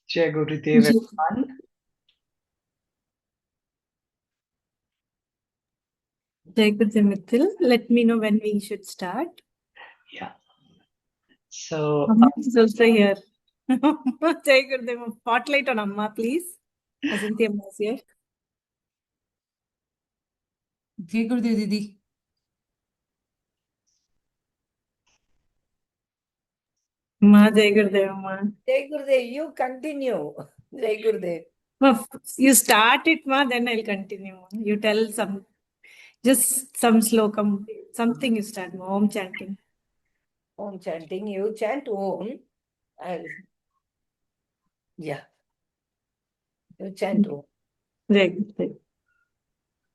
Jai Gurudev, ji. everyone. Jai Gurudev Mithil. Let me know when we should start. Yeah. So, Amma is also here. Jai Gurudev. Spotlight on Amma, please. Vasanti Amma is here. जय गुरुदेव दीदी। Ma Jai Gurudev Amma. Jai Gurudev, you continue. Jai Gurudev. Ma, you start it, Ma, then I'll continue. Ma. You tell just some slokam, something you start, Ma. Om chanting. Om chanting, you chant Om. Yeah. You chant Om. Jai Gurudev.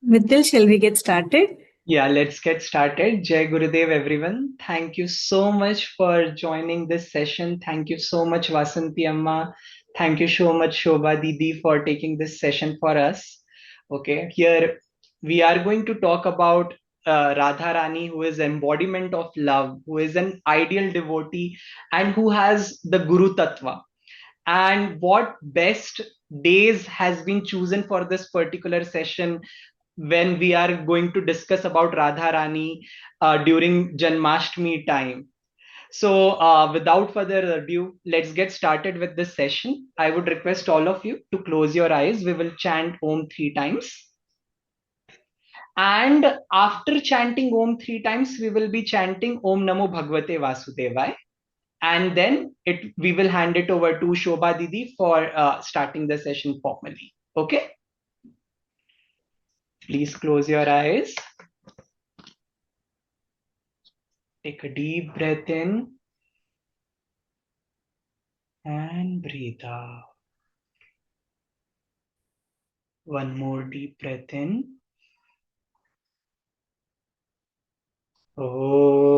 Mithil, shall we get started? yeah, let's get started. Jai Gurudev, everyone. Thank you so much for joining this session. Thank you so much, Vasanti Amma. Thank you so much, Shobha Didi, for taking this session for us. Okay, here we are going to talk about Radha Rani, who is embodiment of love, who is an ideal devotee, and who has the Guru Tattva. And what best days has been chosen for this particular session when we are going to discuss about Radha Rani during Janmashtami time. So, without further ado, let's get started with this session. I would request all of you to close your eyes. We will chant Om 3 times. And after chanting Om 3 times, we will be chanting Om Namo Bhagavate Vasudevaya. And then we will hand it over to Shobha Didi for starting the session formally. Okay? Please close your eyes. Take a deep breath in and breathe out. One more deep breath in. Oh.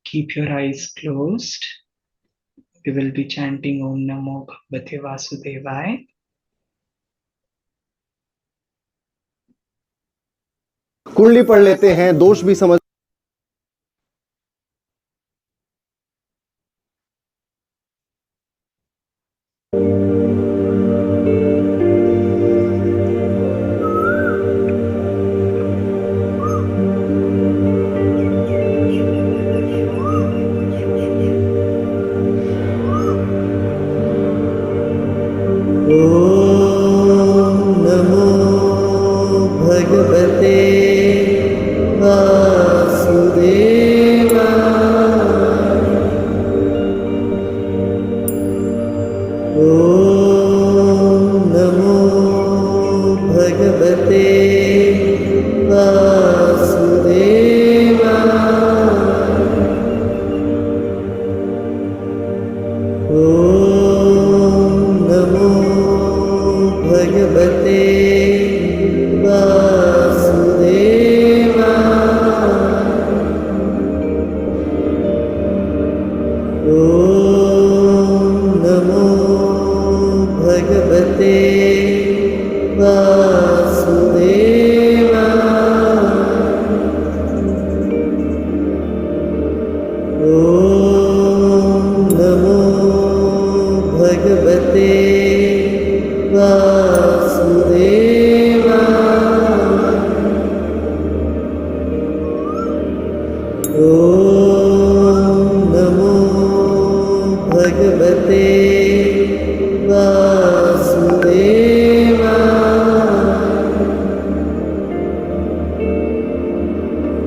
Keep your eyes closed. We will be chanting Om Namo Bhagavate Vasudevaya. कुंडली पढ़ लेते हैं, दोष भी समझ नमो भगवते वासुदेवाय।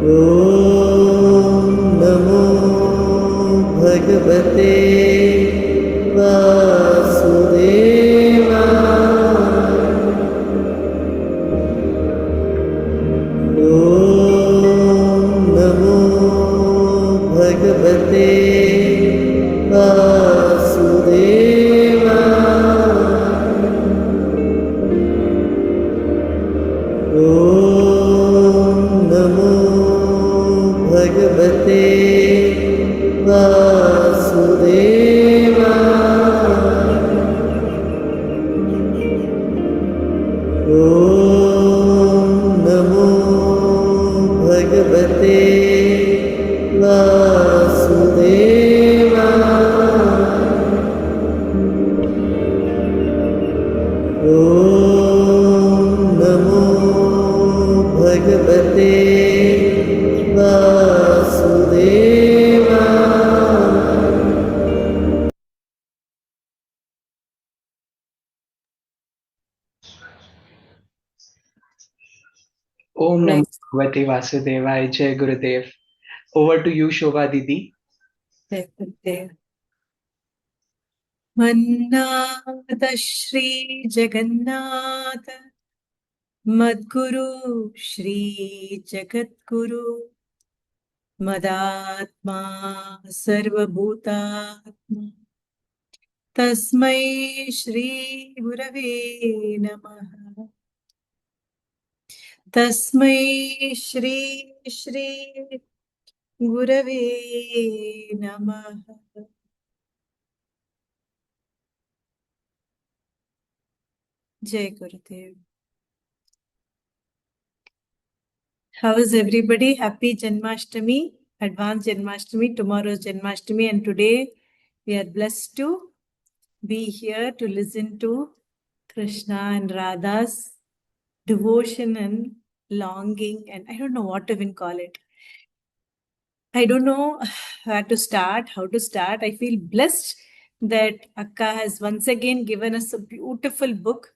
ॐ नमो भगवते वासुदेवाय। ॐ नमो भगवते वासुदेवाय। ॐ नमो भगवते वासुदेवाय। ॐ नमो भगवते वासुदेवाय। ॐ नमो भगवते वासुदेवाय। Om Namo Next. Bhagavate Vasudevaya. Jai Gurudev. Over to you, Shobha Didi. Jai Gurudev. Mannath Shri Jagannath Madguru Shri Jagadguru Madatma Sarvabhutatma Tasmai Shri Gurave Namaha. Tasmai Shri Gurave Namaha. Jai Gurudev. How is everybody? Happy Janmashtami, advanced Janmashtami. Tomorrow is Janmashtami, and today we are blessed to be here to listen to Krishna and Radha's devotion and longing, and I don't know what to even call it. I don't know how to start. I feel blessed that Akka has once again given us a beautiful book.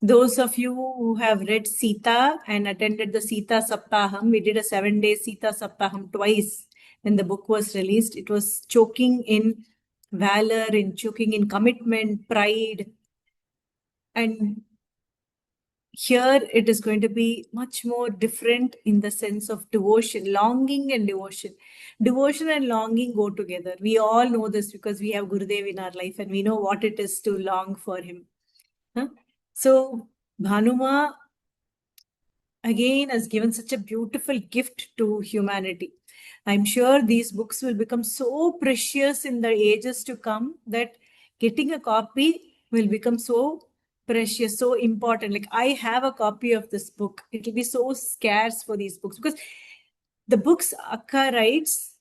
Those of you who have read Sita and attended the Sita Saptaham, we did a 7-day Sita Saptaham twice when the book was released. It was choking in valor, choking in commitment, pride. And here it is going to be much more different in the sense of devotion, longing and devotion. Devotion and longing go together. We all know this because we have Gurudev in our life and we know what it is to long for him. So Bhanuma again has given such a beautiful gift to humanity. I'm sure these books will become so precious in the ages to come that getting a copy will become so precious, so important. Like I have a copy of this book. It will be so scarce for these books because the books Akka writes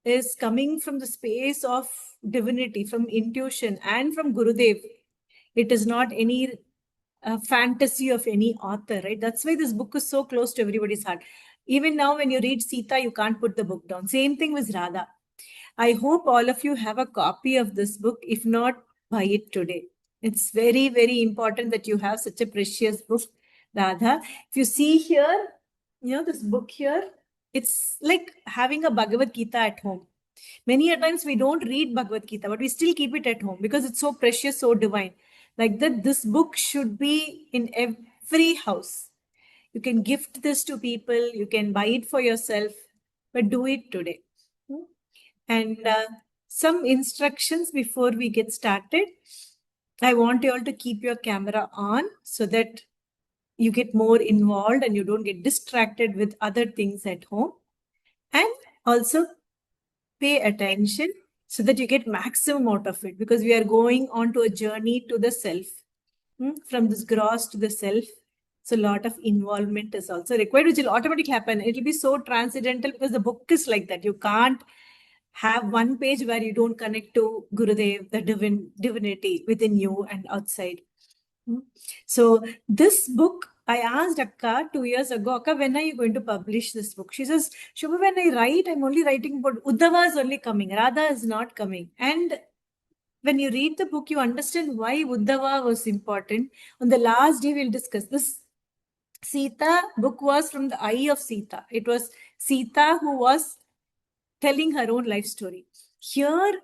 is coming from the space of divinity, from intuition and from Gurudev. It is not any fantasy of any author, right? That's why this book is so close to everybody's heart. Even now, when you read Sita, you can't put the book down. Same thing with Radha. I hope all of you have a copy of this book. If not, buy it today. It's very, very important that you have such a precious book, Radha. If you see here, this book here, it's like having a Bhagavad Gita at home. Many a times we don't read Bhagavad Gita, but we still keep it at home because it's so precious, so divine. Like that, this book should be in every house. You can gift this to people, you can buy it for yourself, but do it today. And some instructions before we get started. I want you all to keep your camera on so that you get more involved and you don't get distracted with other things at home. And also pay attention so that you get maximum out of it, because we are going on to a journey to the self. From this gross to the self. So a lot of involvement is also required, which will automatically happen. It will be so transcendental because the book is like that. You can't have one page where you don't connect to Gurudev, the divinity within you and outside. So this book, I asked Akka 2 years ago, Akka, when are you going to publish this book? She says, Shubha, when I write, I'm only writing about Uddhava is only coming. Radha is not coming. And when you read the book, you understand why Uddhava was important. On the last day, we'll discuss this. Sita book was from the eye of Sita. It was Sita who was telling her own life story. Here,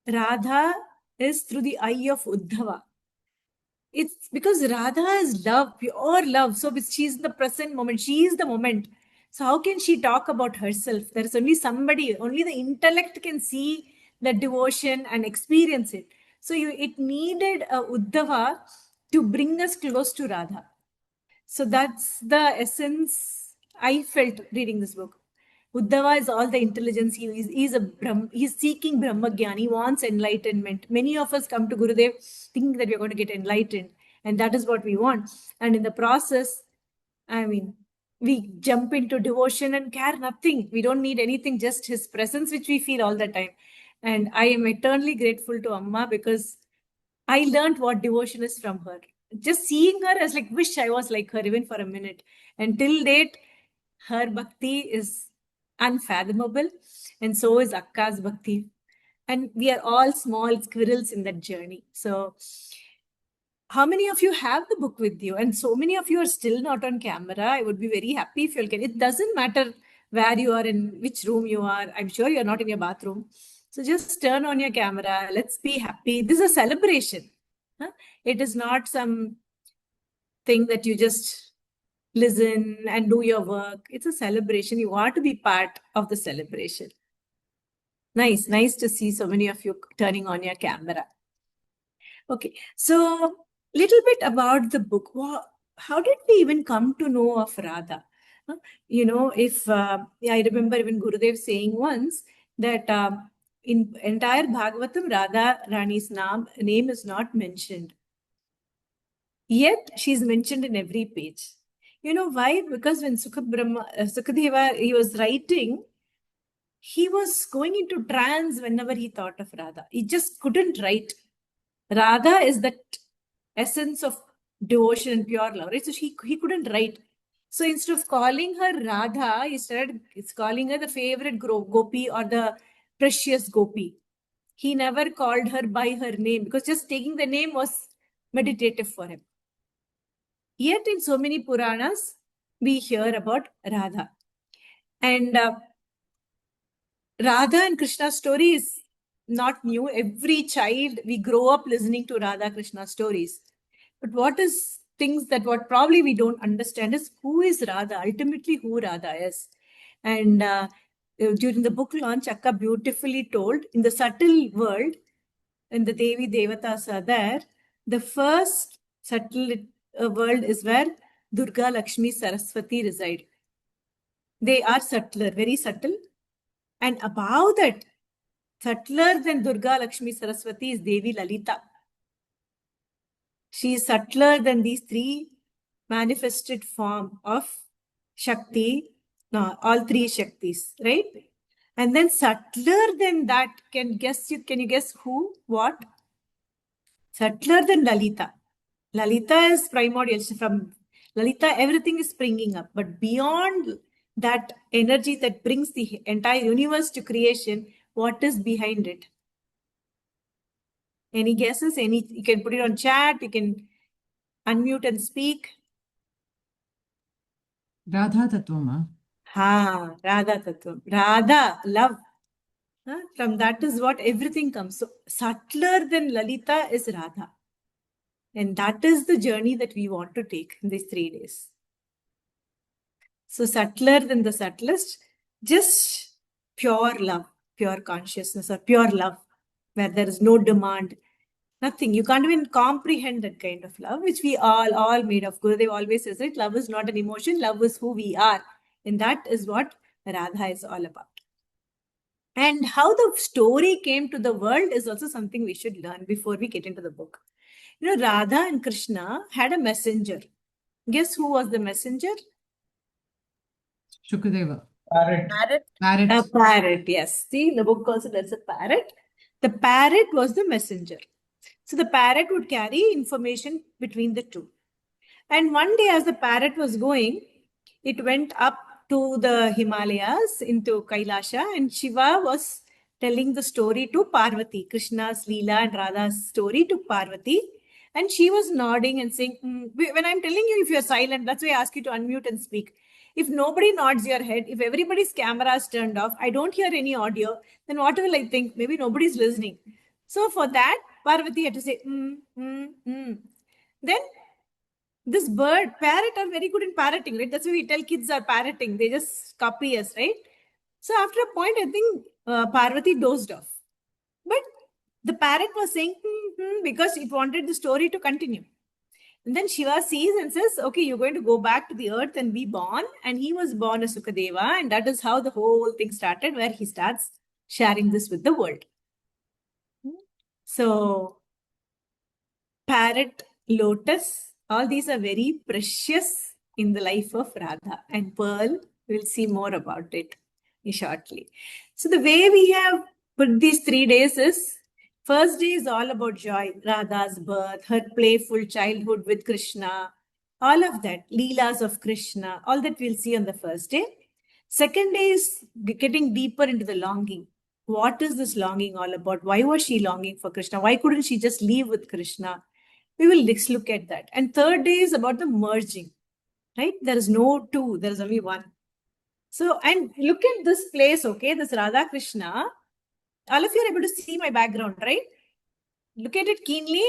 Radha is through the eye of Uddhava. It's because Radha is love, pure love. So she's in the present moment. She is the moment. So how can she talk about herself? There is only somebody, only the intellect can see that devotion and experience it. So it needed a Uddhava to bring us close to Radha. So that's the essence I felt reading this book. Uddhava is all the intelligence. He's seeking Brahmagyan. He wants enlightenment. Many of us come to Gurudev thinking that we're going to get enlightened. And that is what we want. And in the process, I mean, we jump into devotion and care nothing. We don't need anything, just his presence, which we feel all the time. And I am eternally grateful to Amma because I learned what devotion is from her. Just seeing her, I was like, wish I was like her even for a minute. And till date, her bhakti is unfathomable, and so is Akka's bhakti. And we are all small squirrels in that journey. So, how many of you have the book with you? And so many of you are still not on camera. I would be very happy if you'll get it. It doesn't matter where you are, in which room you are. I'm sure you're not in your bathroom. So just turn on your camera. Let's be happy. This is a celebration. Huh? It is not some thing that you just listen and do your work. It's a celebration. You want to be part of the celebration. Nice to see so many of you turning on your camera. Okay, so little bit about the book. How did we even come to know of Radha? You know, if I remember even Gurudev saying once that in entire Bhagavatam, Radha Rani's name is not mentioned. Yet she's mentioned in every page. You know why? Because when Sukadeva, he was writing, he was going into trance whenever he thought of Radha. He just couldn't write. Radha is that essence of devotion and pure love, right? So he couldn't write. So instead of calling her Radha, he started calling her the favorite gopi or the precious gopi. He never called her by her name because just taking the name was meditative for him. Yet in so many Puranas, we hear about Radha. And Radha and Krishna's story is not new. Every child, we grow up listening to Radha Krishna stories. But what probably we don't understand is who is Radha, ultimately who Radha is. And during the book launch, Akka beautifully told, in the subtle world, and the Devi Devatas are there, the first subtle world is where Durga, Lakshmi, Saraswati reside. They are subtler, very subtle. And above that, subtler than Durga, Lakshmi, Saraswati is Devi Lalita. She is subtler than these three manifested form of Shakti, all three Shaktis, right? And then subtler than that, can you guess who, what? Subtler than Lalita. Lalita is primordial. From Lalita, everything is springing up. But beyond that energy that brings the entire universe to creation, what is behind it? Any guesses? You can put it on chat. You can unmute and speak. Radha Tattvama. Radha Tattvam. Radha, love. From that is what everything comes. So subtler than Lalita is Radha. And that is the journey that we want to take in these 3 days. So subtler than the subtlest, just pure love, pure consciousness or pure love, where there is no demand, nothing. You can't even comprehend that kind of love, which we all made of. Gurudev always says it, love is not an emotion, love is who we are. And that is what Radha is all about. And how the story came to the world is also something we should learn before we get into the book. You know, Radha and Krishna had a messenger. Guess who was the messenger? Shukadeva. Parrot. Parrot. A parrot, yes. See, in the book also there's a parrot. The parrot was the messenger. So the parrot would carry information between the two. And one day as the parrot was going, it went up to the Himalayas into Kailasha, and Shiva was telling the story to Parvati, Krishna's Leela and Radha's story to Parvati. And she was nodding and saying, when I'm telling you, if you're silent, that's why I ask you to unmute and speak. If nobody nods your head, if everybody's camera is turned off, I don't hear any audio, then what will I think? Maybe nobody's listening. So for that, Parvati had to say, Then this bird, parrot are very good in parroting, right? That's why we tell kids are parroting. They just copy us, right? So after a point, I think Parvati dozed off. But the parrot was saying, because it wanted the story to continue. And then Shiva sees and says, okay, you're going to go back to the earth and be born. And he was born as Sukadeva. And that is how the whole thing started, where he starts sharing this with the world. So, parrot, lotus, all these are very precious in the life of Radha. And Pearl, we'll see more about it shortly. So, the way we have put these 3 days is, first day is all about joy, Radha's birth, her playful childhood with Krishna, all of that, Leelas of Krishna, all that we'll see on the first day. Second day is getting deeper into the longing. What is this longing all about? Why was she longing for Krishna? Why couldn't she just leave with Krishna? We will next look at that. And third day is about the merging, right? There is no two, there is only one. So, and look at this place, okay? This Radha Krishna. All of you are able to see my background, right? Look at it keenly.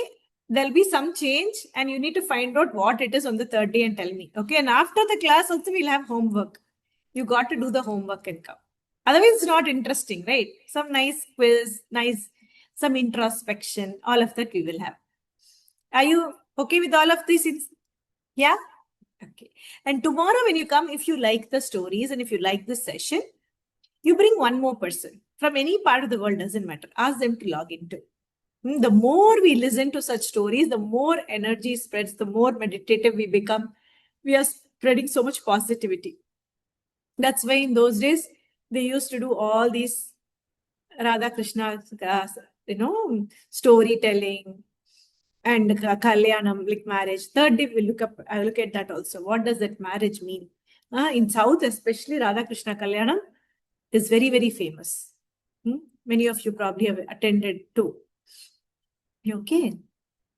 There'll be some change and you need to find out what it is on the third day and tell me. Okay. And after the class also we'll have homework. You got to do the homework and come. Otherwise it's not interesting, right? Some nice quiz, some introspection, all of that we will have. Are you okay with all of these? Yeah? Okay. And tomorrow when you come, if you like the stories and if you like this session, you bring one more person from any part of the world, doesn't matter. Ask them to log into. The more we listen to such stories, the more energy spreads, the more meditative we become. We are spreading so much positivity. That's why in those days, they used to do all these Radha Krishna, storytelling and Kalyanam, like marriage. Third day, we'll look at that also. What does that marriage mean? In South, especially Radha Krishna Kalyanam is very, very famous. Many of you probably have attended too. Okay.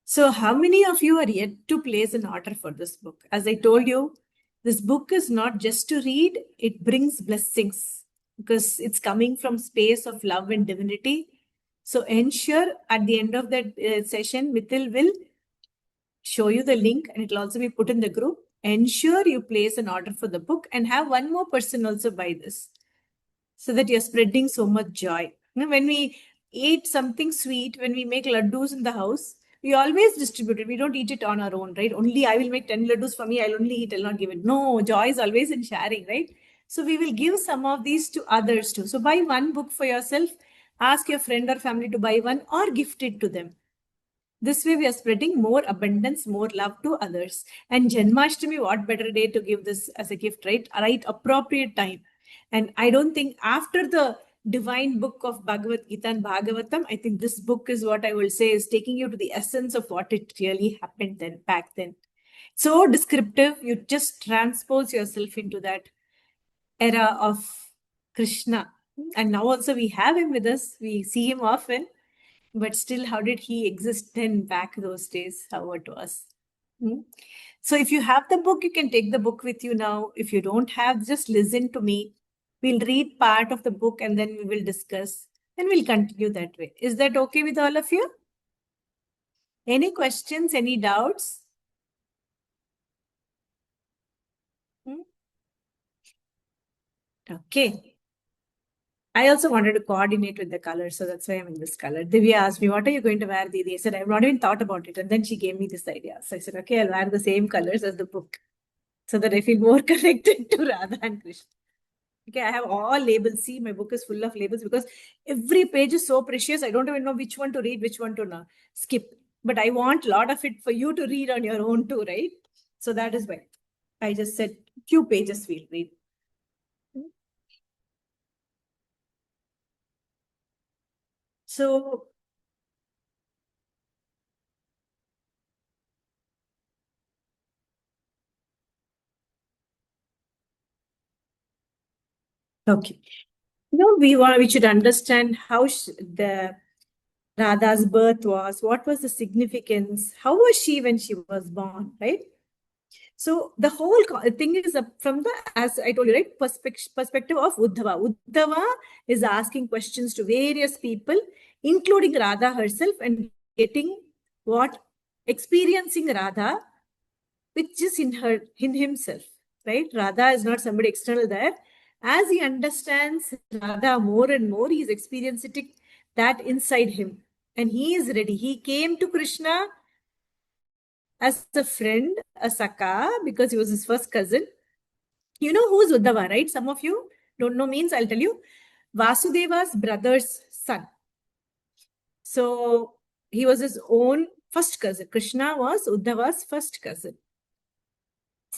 So how many of you are yet to place an order for this book? As I told you, this book is not just to read, it brings blessings because it's coming from space of love and divinity. So ensure at the end of that session, Mithil will show you the link and it will also be put in the group. Ensure you place an order for the book and have one more person also buy this so that you're spreading so much joy. When we eat something sweet, when we make laddus in the house, we always distribute it. We don't eat it on our own, right? Only I will make 10 laddus for me. I'll only eat, I'll not give it. No, joy is always in sharing, right? So we will give some of these to others too. So buy one book for yourself, ask your friend or family to buy one or gift it to them. This way we are spreading more abundance, more love to others. And Janmashtami, what better day to give this as a gift, right? Right, appropriate time. And I don't think after the divine book of Bhagavad Gita and Bhagavatam, I think this book is what I will say is taking you to the essence of what it really happened then, back then. So descriptive, you just transpose yourself into that era of Krishna. And now also we have him with us. We see him often. But still, how did he exist then back those days? How it was? So if you have the book, you can take the book with you now. If you don't have, just listen to me. We'll read part of the book and then we will discuss and we'll continue that way. Is that okay with all of you? Any questions, any doubts? Okay. I also wanted to coordinate with the color, so that's why I'm in this color. Divya asked me, what are you going to wear, Didi? I said, I've not even thought about it. And then she gave me this idea. So I said, okay, I'll wear the same colors as the book so that I feel more connected to Radha and Krishna. Okay, I have all labels. See, my book is full of labels because every page is so precious. I don't even know which one to read, which one to skip. But I want a lot of it for you to read on your own too, right? So that is why I just said few pages we'll read. So, okay. We should understand how the Radha's birth was, what was the significance, how was she when she was born, right? So the whole thing is from the, as I told you, right, perspective of Uddhava. Uddhava is asking questions to various people, including Radha herself, and getting what? Experiencing Radha, which is in himself, right? Radha is not somebody external there. As he understands Radha more and more, he is experiencing that inside him. And he is ready. He came to Krishna as a friend, a Saka, because he was his first cousin. You know who's Uddhava, right? Some of you don't know, means I'll tell you. Vasudeva's brother's son. So he was his own first cousin. Krishna was Uddhava's first cousin.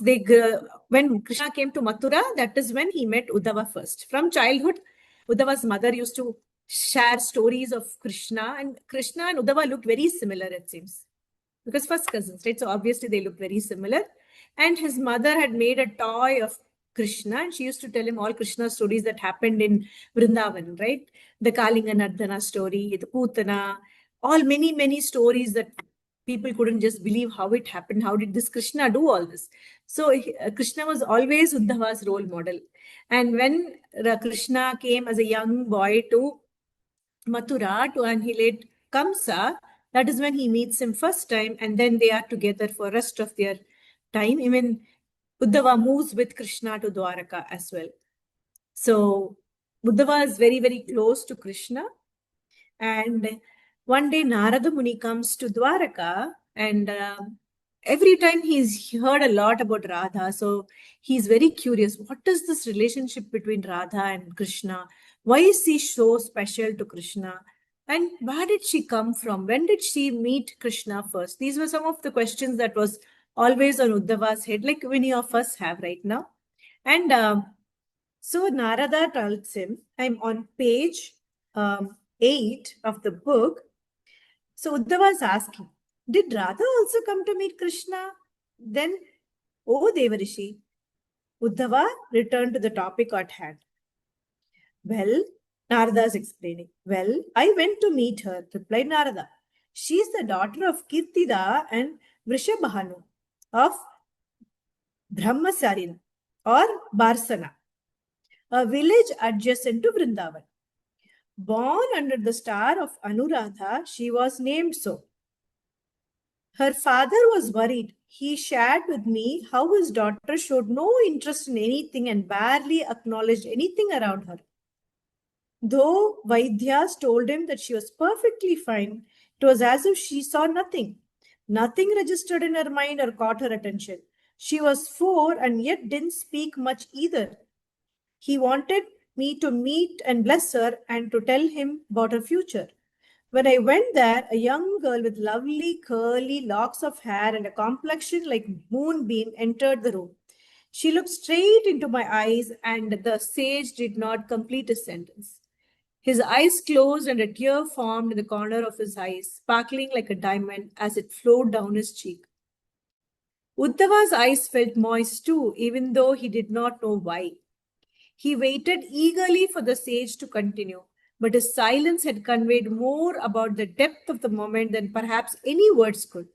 When Krishna came to Mathura, that is when he met Uddhava first. From childhood, Uddhava's mother used to share stories of Krishna, and Krishna and Uddhava looked very similar, it seems, because first cousins, right? So obviously they look very similar. And his mother had made a toy of Krishna, and she used to tell him all Krishna stories that happened in Vrindavan, right? The Kalinga Nardana story, the Putana, all many stories that people couldn't just believe how it happened. How did this Krishna do all this? So Krishna was always Uddhava's role model. And when Krishna came as a young boy to Mathura to annihilate Kamsa, that is when he meets him first time, and then they are together for rest of their time. Even Uddhava moves with Krishna to Dwaraka as well. So Uddhava is very, very close to Krishna. And one day Narada Muni comes to Dwaraka, and every time he's heard a lot about Radha. So he's very curious. What is this relationship between Radha and Krishna? Why is she so special to Krishna? And where did she come from? When did she meet Krishna first? These were some of the questions that was always on Uddhava's head, like many of us have right now. And so Narada tells him, I'm on page 8 of the book. So Uddhava is asking, did Radha also come to meet Krishna? Then, oh Devarishi, Uddhava returned to the topic at hand. Well, Narada is explaining. Well, I went to meet her, replied Narada. She is the daughter of Kirtida and Vrishabhanu of Brahmasarina or Barsana, a village adjacent to Vrindavan. Born under the star of Anuradha, she was named so. Her father was worried. He shared with me how his daughter showed no interest in anything and barely acknowledged anything around her. Though Vaidyas told him that she was perfectly fine, it was as if she saw nothing. Nothing registered in her mind or caught her attention. She was 4 and yet didn't speak much either. He wanted me to meet and bless her and to tell him about her future. When I went there, a young girl with lovely curly locks of hair and a complexion like moonbeam entered the room. She looked straight into my eyes, and the sage did not complete his sentence. His eyes closed and a tear formed in the corner of his eyes, sparkling like a diamond as it flowed down his cheek. Uddhava's eyes felt moist too, even though he did not know why. He waited eagerly for the sage to continue, but his silence had conveyed more about the depth of the moment than perhaps any words could.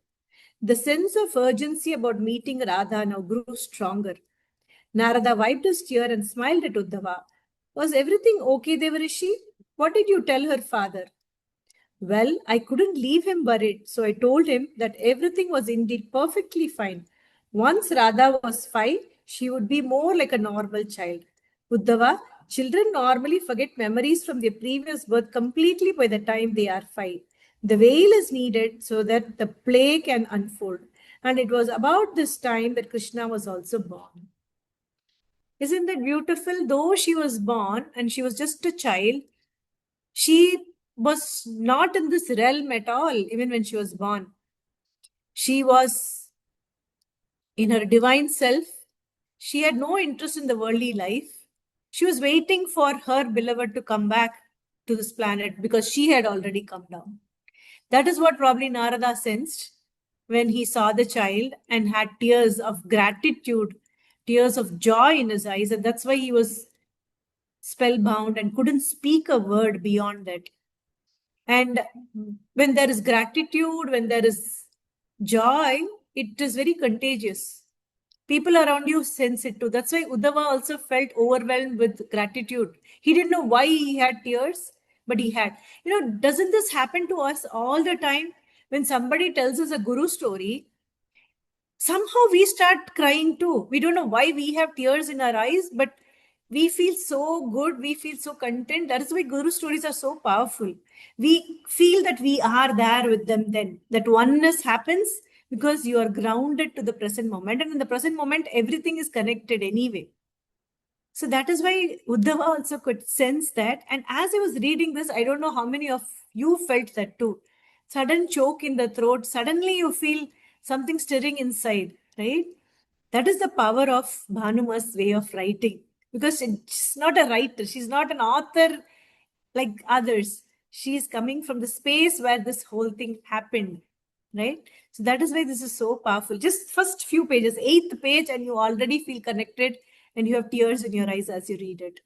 The sense of urgency about meeting Radha now grew stronger. Narada wiped his tear and smiled at Uddhava. Was everything okay, Devarishi? What did you tell her father? Well, I couldn't leave him worried, so I told him that everything was indeed perfectly fine. Once Radha was 5, she would be more like a normal child. Uddhava, children normally forget memories from their previous birth completely by the time they are 5. The veil is needed so that the play can unfold. And it was about this time that Krishna was also born. Isn't that beautiful? Though she was born and she was just a child, she was not in this realm at all, even when she was born. She was in her divine self. She had no interest in the worldly life. She was waiting for her beloved to come back to this planet because she had already come down. That is what probably Narada sensed when he saw the child and had tears of gratitude, tears of joy in his eyes. And that's why he was spellbound and couldn't speak a word beyond that. And when there is gratitude, when there is joy, it is very contagious. People around you sense it too. That's why Uddhava also felt overwhelmed with gratitude. He didn't know why he had tears, but he had. Doesn't this happen to us all the time? When somebody tells us a guru story, somehow we start crying too. We don't know why we have tears in our eyes, but we feel so good. We feel so content. That is why guru stories are so powerful. We feel that we are there with them then. That oneness happens because you are grounded to the present moment. And in the present moment, everything is connected anyway. So that is why Uddhava also could sense that. And as I was reading this, I don't know how many of you felt that too. Sudden choke in the throat. Suddenly you feel something stirring inside, right? That is the power of Bhanuma's way of writing. Because she's not a writer. She's not an author like others. She is coming from the space where this whole thing happened, right? So that is why this is so powerful. Just first few pages, 8th page, and you already feel connected and you have tears in your eyes as you read it.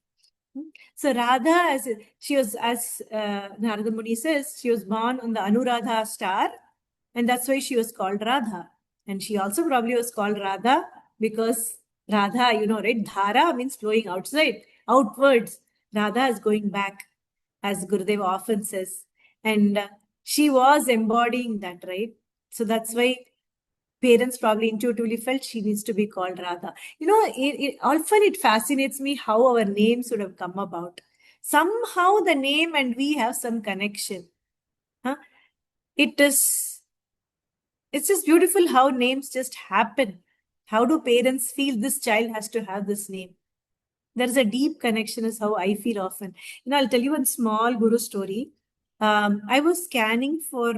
So Radha, as Narada Muni says, she was born on the Anuradha star, and that's why she was called Radha. And she also probably was called Radha because Radha, right? Dhara means flowing outside, outwards. Radha is going back, as Gurudev often says. And she was embodying that, right? So that's why parents probably intuitively felt she needs to be called Radha. Often it fascinates me how our names would have come about. Somehow the name and we have some connection. Huh? It's just beautiful how names just happen. How do parents feel this child has to have this name? There is a deep connection, is how I feel often. I'll tell you one small guru story. I was scanning for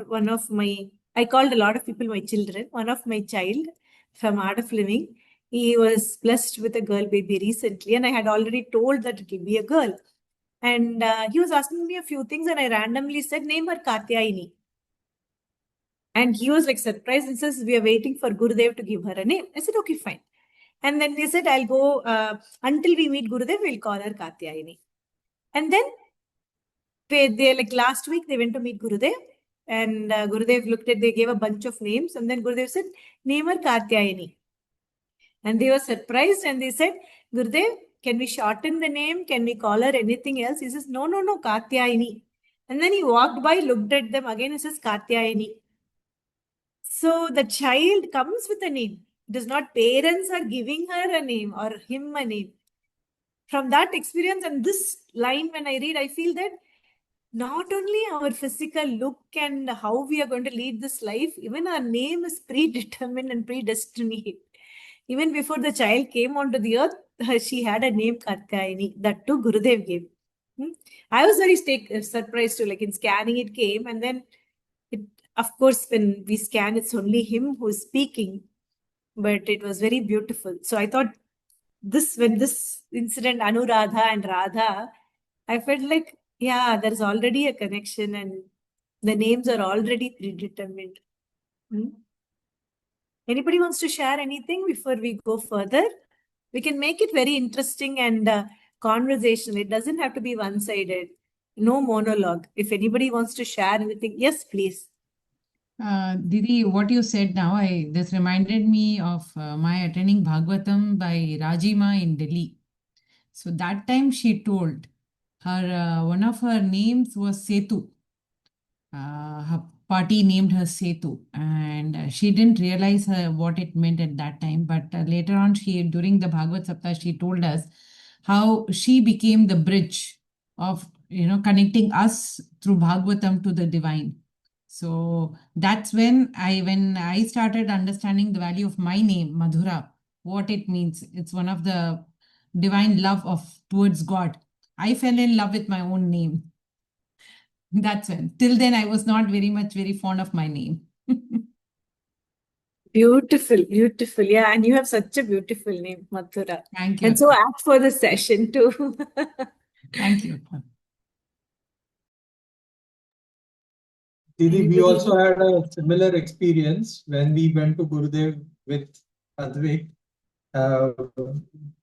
I called a lot of people my children. One of my child from Art of Living, he was blessed with a girl baby recently, and I had already told that it will be a girl. And he was asking me a few things, and I randomly said, name her Katyayini. And he was like surprised and says, we are waiting for Gurudev to give her a name. I said, okay, fine. And then they said, I'll go until we meet Gurudev, we'll call her Katyayini. And then they like last week, they went to meet Gurudev. And Gurudev they gave a bunch of names. And then Gurudev said, name her Katyayini. And they were surprised and they said, Gurudev, can we shorten the name? Can we call her anything else? He says, no, Katyayini. And then he walked by, looked at them again, he says, Katyayini. So the child comes with a name. It is not parents are giving her a name or him a name. From that experience and this line, when I read, I feel that not only our physical look and how we are going to lead this life, even our name is predetermined and predestined. Even before the child came onto the earth, she had a name, Katyayini. That too Gurudev gave. I was very surprised too. Like in scanning, it came, and then of course, when we scan, it's only him who's speaking. But it was very beautiful. So I thought when this incident, Anuradha and Radha, I felt like, yeah, there's already a connection and the names are already predetermined. Anybody wants to share anything before we go further? We can make it very interesting and conversational. It doesn't have to be one-sided. No monologue. If anybody wants to share anything, yes, please. Didi, what you said now, this reminded me of my attending Bhagavatam by Rajima in Delhi. So that time she told her one of her names was Setu. Her party named her Setu, and she didn't realize what it meant at that time. But later on, during the Bhagavad Saptah, she told us how she became the bridge of connecting us through Bhagavatam to the divine. So that's when I started understanding the value of my name, Madhura, what it means. It's one of the divine love towards God. I fell in love with my own name. That's when. Till then, I was not very fond of my name. Beautiful, beautiful. Yeah, and you have such a beautiful name, Madhura. Thank you. And so apt for the session too. Thank you. Didi, we also had a similar experience when we went to Gurudev with Advik.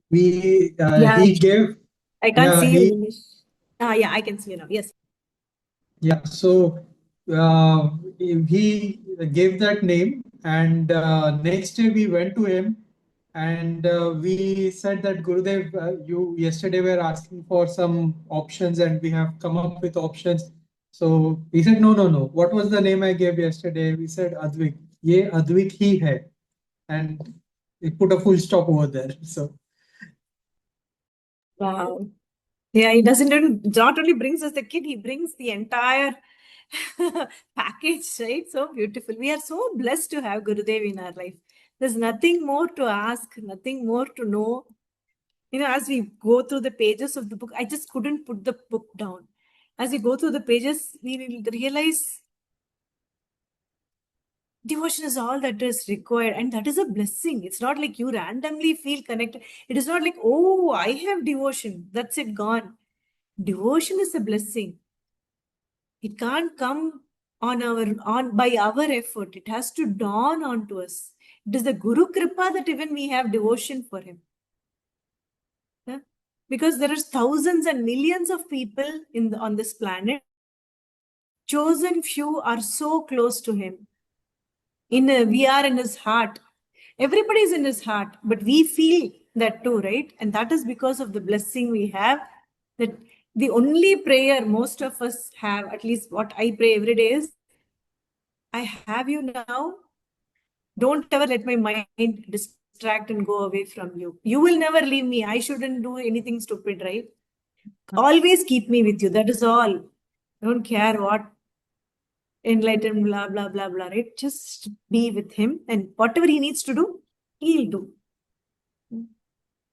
He gave. I can't see you. Yeah, I can see you now. Yes. Yeah, so he gave that name, and next day we went to him, and we said that Gurudev, you yesterday were asking for some options, and we have come up with options. So he said, no, no, no. What was the name I gave yesterday? We said Advik. Ye Advik hi hai, and we put a full stop over there. So Wow. Yeah, he doesn't not only brings us the kid, he brings the entire package, right? So beautiful. We are so blessed to have Gurudev in our life. There's nothing more to ask, nothing more to know. You know, as we go through the pages of the book, I just couldn't put the book down. As we go through the pages, we will realize devotion is all that is required, and that is a blessing. It's not like you randomly feel connected. It is not like, oh, I have devotion, that's it, gone. Devotion is a blessing. It can't come on by our effort. It has to dawn onto us. It is the Guru Kripa that even we have devotion for him. Yeah? Because there are thousands and millions of people on this planet. Chosen few are so close to him. We are in his heart. Everybody is in his heart, but we feel that too, right? And that is because of the blessing we have. That the only prayer most of us have, at least what I pray every day, is, I have you now. Don't ever let my mind distract and go away from you. You will never leave me. I shouldn't do anything stupid, right? Always keep me with you. That is all. Don't care what enlightened, blah, blah, blah, blah, right? Just be with him, and whatever he needs to do, he'll do.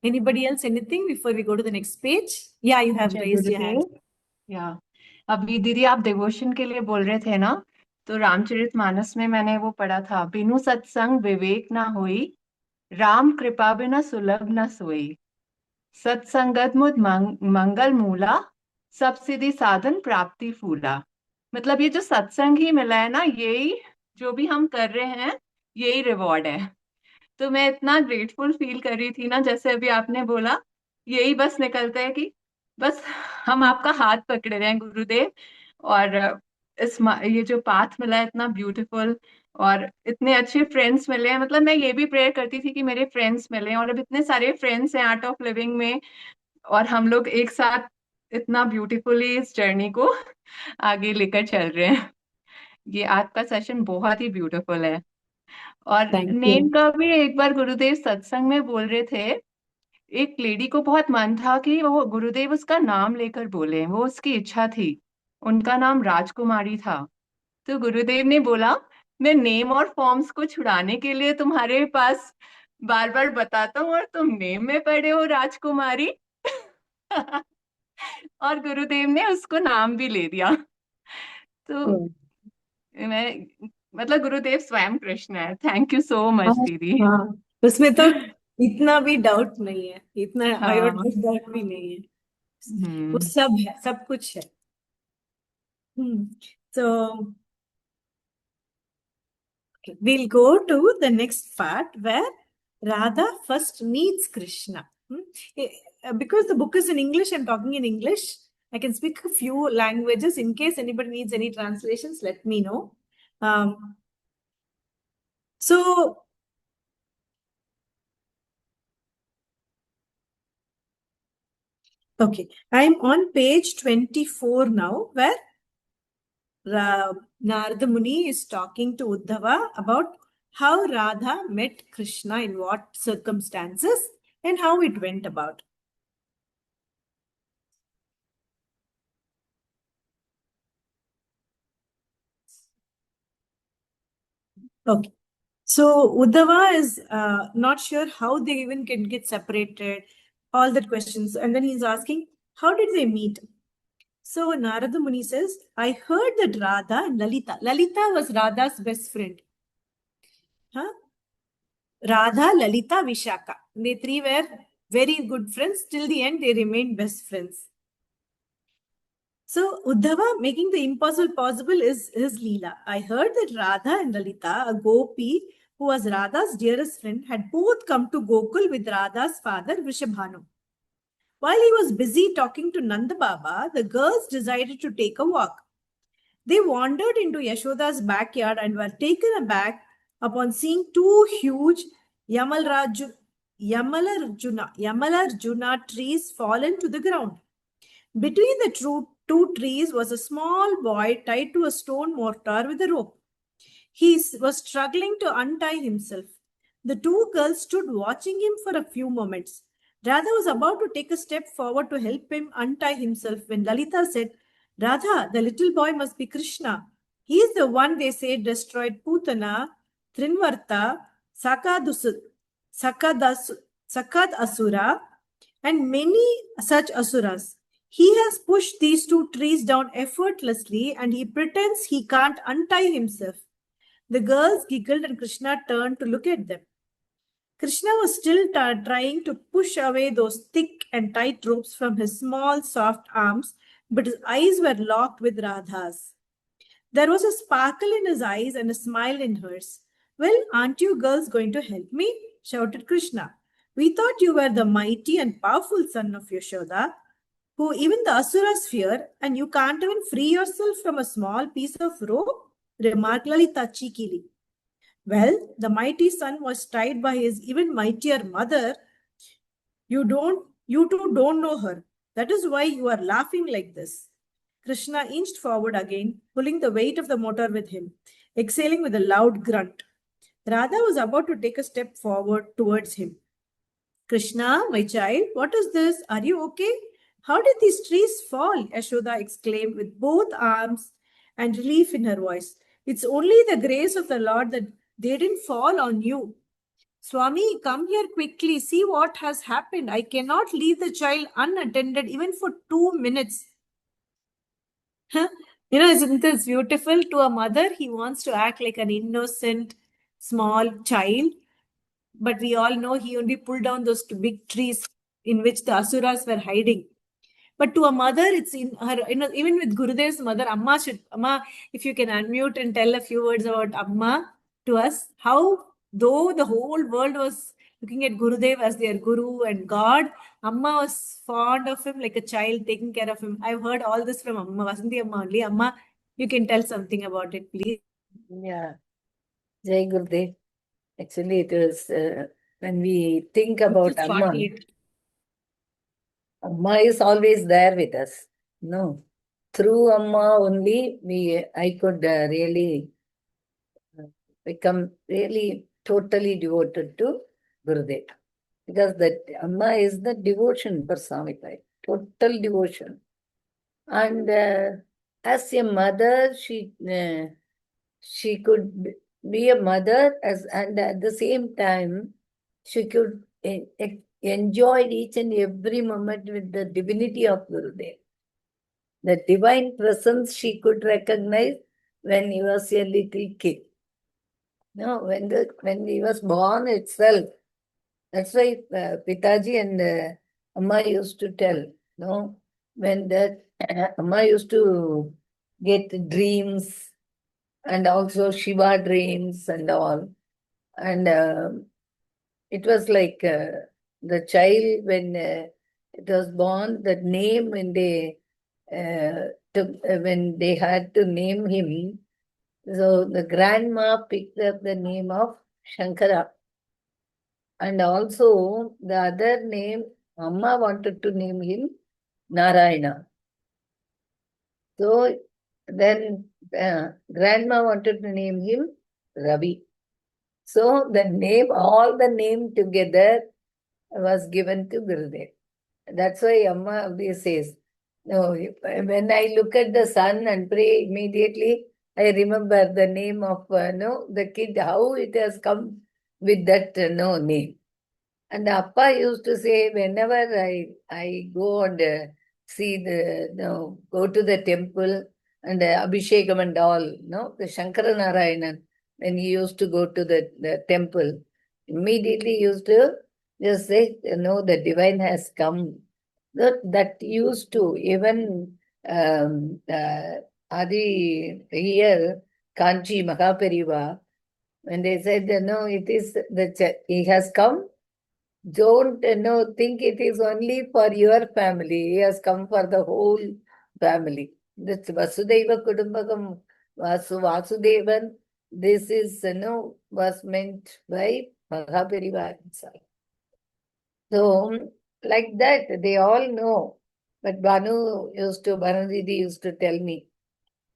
Anybody else, anything before we go to the next page? Yeah, you have जय raised your hand. गुरुदेव। या अभी दीदी आप devotion के लिए बोल रहे थे ना, तो रामचरितमानस में मैंने वो पढ़ा था, बिनु सत्संग विवेक ना होई, राम कृपा बिना सुलभ न सोई, सत्संगत मुद मंगल मूला, सब सिद्धि साधन प्राप्ति फूला। मतलब ये जो सत्संग ही मिला है ना, यही जो भी हम कर रहे हैं, यही रिवॉर्ड है। तो मैं इतना ग्रेटफुल फील कर रही थी ना, जैसे अभी आपने बोला, यही बस निकलता है कि बस हम आपका हाथ पकड़े रहे हैं गुरुदेव, और ये जो पाथ मिला है इतना ब्यूटीफुल, और इतने अच्छे फ्रेंड्स मिले हैं। मतलब मैं ये भी प्रेयर करती थी कि मेरे फ्रेंड्स मिले, और अब इतने सारे फ्रेंड्स हैं आर्ट ऑफ लिविंग में, और हम लोग एक साथ इतना ब्यूटीफुली इस जर्नी को आगे लेकर चल रहे हैं। ये आज का सेशन बहुत ही ब्यूटीफुल है। और Thank you. नेम का भी एक बार गुरुदेव सत्संग में बोल रहे थे, एक लेडी को बहुत मन था कि वो गुरुदेव उसका नाम लेकर बोले, वो उसकी इच्छा थी। उनका नाम राजकुमारी था। तो गुरुदेव ने बोला, मैं नेम और फॉर्म्स को छुड़ाने के लिए तुम्हारे पास बार बार बताता हूँ, और तुम नेम में पड़े हो राजकुमारी। और गुरुदेव ने उसको नाम भी ले दिया। तो मैं मतलब गुरुदेव स्वयं कृष्ण है। थैंक यू सो मच दीदी। हाँ, उसमें तो इतना भी डाउट नहीं है, इतना हाँ। आयोटा डाउट भी नहीं है। वो सब है, सब कुछ है। So okay, we'll go to the next part where Radha first meets Krishna. Because the book is in English, I'm talking in English. I can speak a few languages. In case anybody needs any translations, let me know. So okay, I'm on page 24 now, where Narada Muni is talking to Uddhava about how Radha met Krishna, in what circumstances, and how it went about. Okay. So Uddhava is not sure how they even can get separated, all the questions. And then he's asking, how did they meet? So Narada Muni says, I heard that Radha and Lalita was Radha's best friend. Huh? Radha, Lalita, Vishaka. They three were very good friends. Till the end, they remained best friends. So Uddhava, making the impossible possible, is his Leela. I heard that Radha and Lalita, a gopi who was Radha's dearest friend, had both come to Gokul with Radha's father, Vrishabhanu. While he was busy talking to Nanda Baba, the girls decided to take a walk. They wandered into Yashoda's backyard and were taken aback upon seeing two huge Yamalarjuna trees fallen to the ground. Between the two trees was a small boy tied to a stone mortar with a rope. He was struggling to untie himself. The two girls stood watching him for a few moments. Radha was about to take a step forward to help him untie himself when Lalita said, Radha, the little boy must be Krishna. He is the one they say destroyed Putana, Trinvarta, Sakad Asura, and many such asuras. He has pushed these two trees down effortlessly and he pretends he can't untie himself. The girls giggled and Krishna turned to look at them. Krishna was still trying to push away those thick and tight ropes from his small, soft arms, but his eyes were locked with Radha's. There was a sparkle in his eyes and a smile in hers. Well, aren't you girls going to help me? Shouted Krishna. We thought you were the mighty and powerful son of Yashoda, who even the asuras fear, and you can't even free yourself from a small piece of rope, remarked Lalita cheekily. Well, the mighty son was tied by his even mightier mother. You two don't know her. That is why you are laughing like this. Krishna inched forward again, pulling the weight of the motor with him, exhaling with a loud grunt. Radha was about to take a step forward towards him. Krishna, my child, what is this? Are you okay? How did these trees fall? Yashoda exclaimed with both arms and relief in her voice. It's only the grace of the Lord that they didn't fall on you. Swami, come here quickly. See what has happened. I cannot leave the child unattended even for 2 minutes. Isn't this beautiful? To a mother, he wants to act like an innocent, small child. But we all know he only pulled down those two big trees in which the asuras were hiding. But to a mother, it's in her, even with Gurudev's mother, Amma, if you can unmute and tell a few words about Amma to us, how though the whole world was looking at Gurudev as their guru and God, Amma was fond of him like a child, taking care of him. I've heard all this from Amma, Vasanthi Amma only. Amma, you can tell something about it, please. Yeah. Jai Gurudev. Actually, it was when we think about Just Amma, 48. Amma is always there with us. No, through Amma only I could really become really totally devoted to Gurudev. Because that Amma is the devotion personified, total devotion. And as a mother, she could be a mother, and at the same time, she could enjoy each and every moment with the divinity of Gurudev. The divine presence she could recognize when he was a little kid. No, when he was born itself. That's why Pitaji and Amma used to tell, no, when that Amma used to get dreams and also Shiva dreams and all. And it was like the child, when it was born, the name when they had to name him, so the grandma picked up the name of Shankara. And also the other name, Amma wanted to name him Narayana. So then grandma wanted to name him Ravi. So the name, all the name together was given to Gurudev. That's why Amma always says, no, when I look at the sun and pray, immediately I remember the name of the kid, how it has come with that name. And Appa used to say, whenever I go and go to the temple and Abhishekam and all, the Shankara Narayanan, when he used to go to the temple, immediately used to just say, the divine has come. That used to, even Adi here, Kanchi Mahapariva, when they said, it is he has come, don't think it is only for your family. He has come for the whole family. That's Vasudeva Kudumbakam, Vasudevan. This is, was meant by Mahabharata itself. So, like that, they all know. But Banu Didi used to tell me,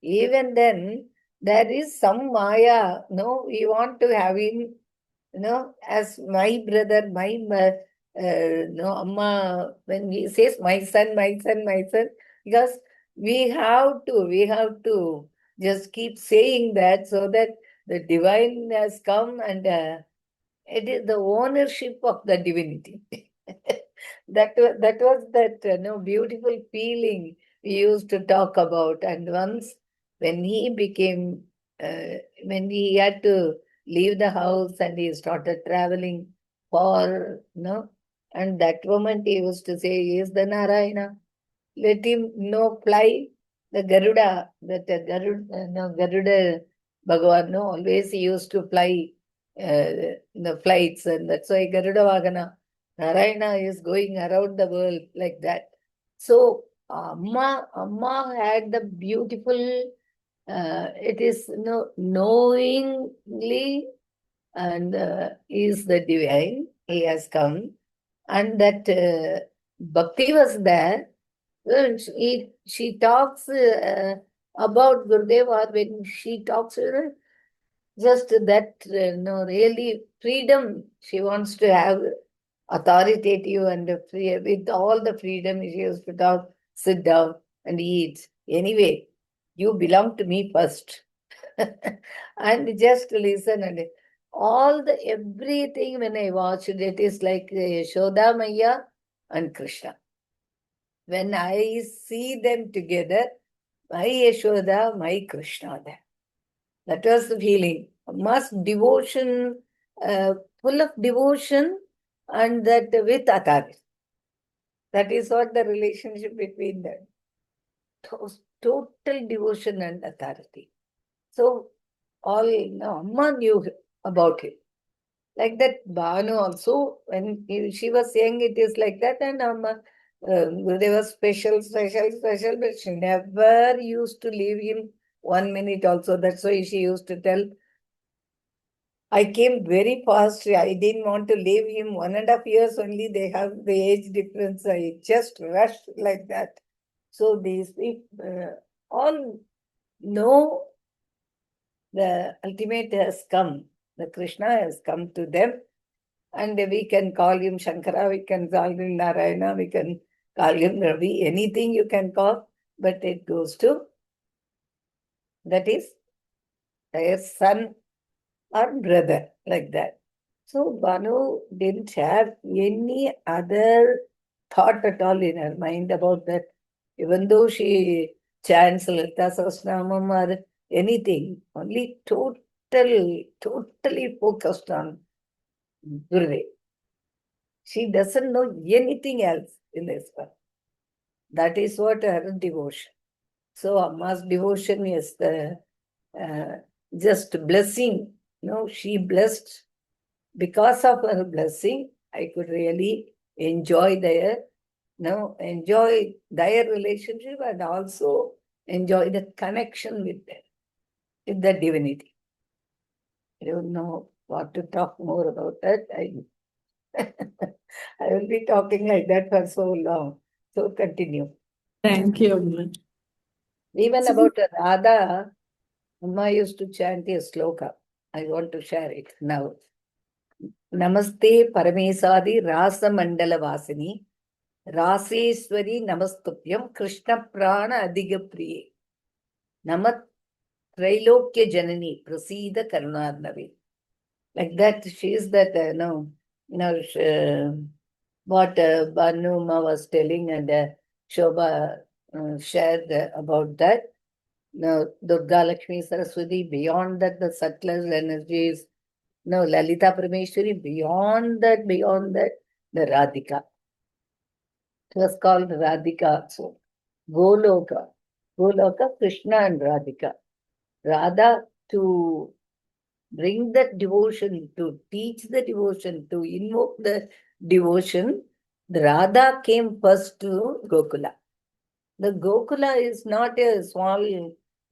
even then, there is some Maya, no, we want to have him, as my brother, no, Amma, when he says, my son, my son, my son, because we have to just keep saying that so that the divine has come and it is the ownership of the divinity. that beautiful feeling we used to talk about. And once when he became, when he had to leave the house and he started traveling for, and that moment he used to say, he is the Narayana. Let him fly the Garuda, Garuda Bhagavan, always he used to fly the flights, and that's why Garuda Vagana, Narayana is going around the world like that. So Amma had the beautiful, it is knowingly, and is the divine, he has come, and that bhakti was there. She talks about Gurudeva when she talks, just that, really freedom. She wants to have authoritative and free, with all the freedom she used to talk, sit down and eat. Anyway, you belong to me first. And just listen, and everything when I watched it is like Yashoda Maya and Krishna. When I see them together, my Yashoda, my Krishna there. That was the feeling. Much devotion, full of devotion, and that with authority. That is what the relationship between them. Total devotion and authority. So all Amma knew about it. Like that, Banu also, when she was saying it is like that, and Amma, they were special, but she never used to leave him 1 minute also. That's why she used to tell, I came very fast. I didn't want to leave him 1.5 years only. They have the age difference. I just rushed like that. So these people all know the ultimate has come. The Krishna has come to them. And we can call him Shankara, we can call him Narayana, we can call him Ravi, anything you can call, but it goes to, that is their son or brother, like that. So Banu didn't have any other thought at all in her mind about that. Even though she chants Lalita Sahasranamam or anything, only totally focused on Gurudev. She doesn't know anything else in this world. That is what her devotion. So Amma's devotion is the just blessing. She blessed. Because of her blessing, I could really enjoy their relationship and also enjoy the connection with them, with the divinity. I don't know what to talk more about that. I will be talking like that for so long. So continue. Thank you, Amma. Even about Radha, Amma used to chant a sloka. I want to share it now. Namaste Paramesadi Rasa Mandala Vasini Raseswari Namastupyam Krishna Prana Adiga Priye Namat Trailokya Janani Prasida Karunarnavi. Like that, she is that, what Bhanuma was telling, and Shobha shared about that. Now, Durga Lakshmi Saraswati, beyond that, the subtler energies. No, Lalita Parameshwari, beyond that, the Radhika. It was called Radhika also. Goloka, Krishna and Radhika. Radha to bring that devotion, to teach the devotion, to invoke the devotion. The Radha came first to Gokula. The Gokula is not a small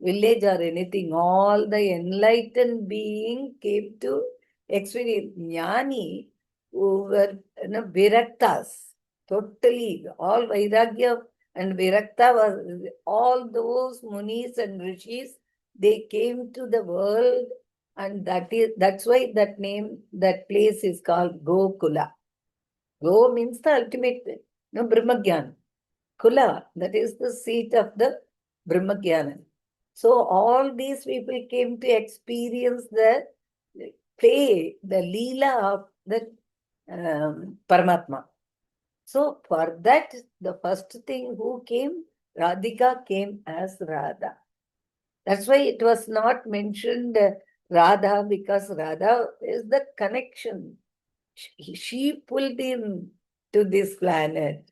village or anything. All the enlightened being came to experience. Jnani, who were Viraktas, totally, all Vairagya and Virakta was, all those munis and rishis, they came to the world, and that's why that name, that place is called Gokula. Go means the ultimate, Brahmagyan. Kula, that is the seat of the Brahmagyanan. So all these people came to experience the play, the Leela of the Paramatma. So for that, the first thing who came, Radhika came as Radha. That's why it was not mentioned Radha, because Radha is the connection. She pulled him to this planet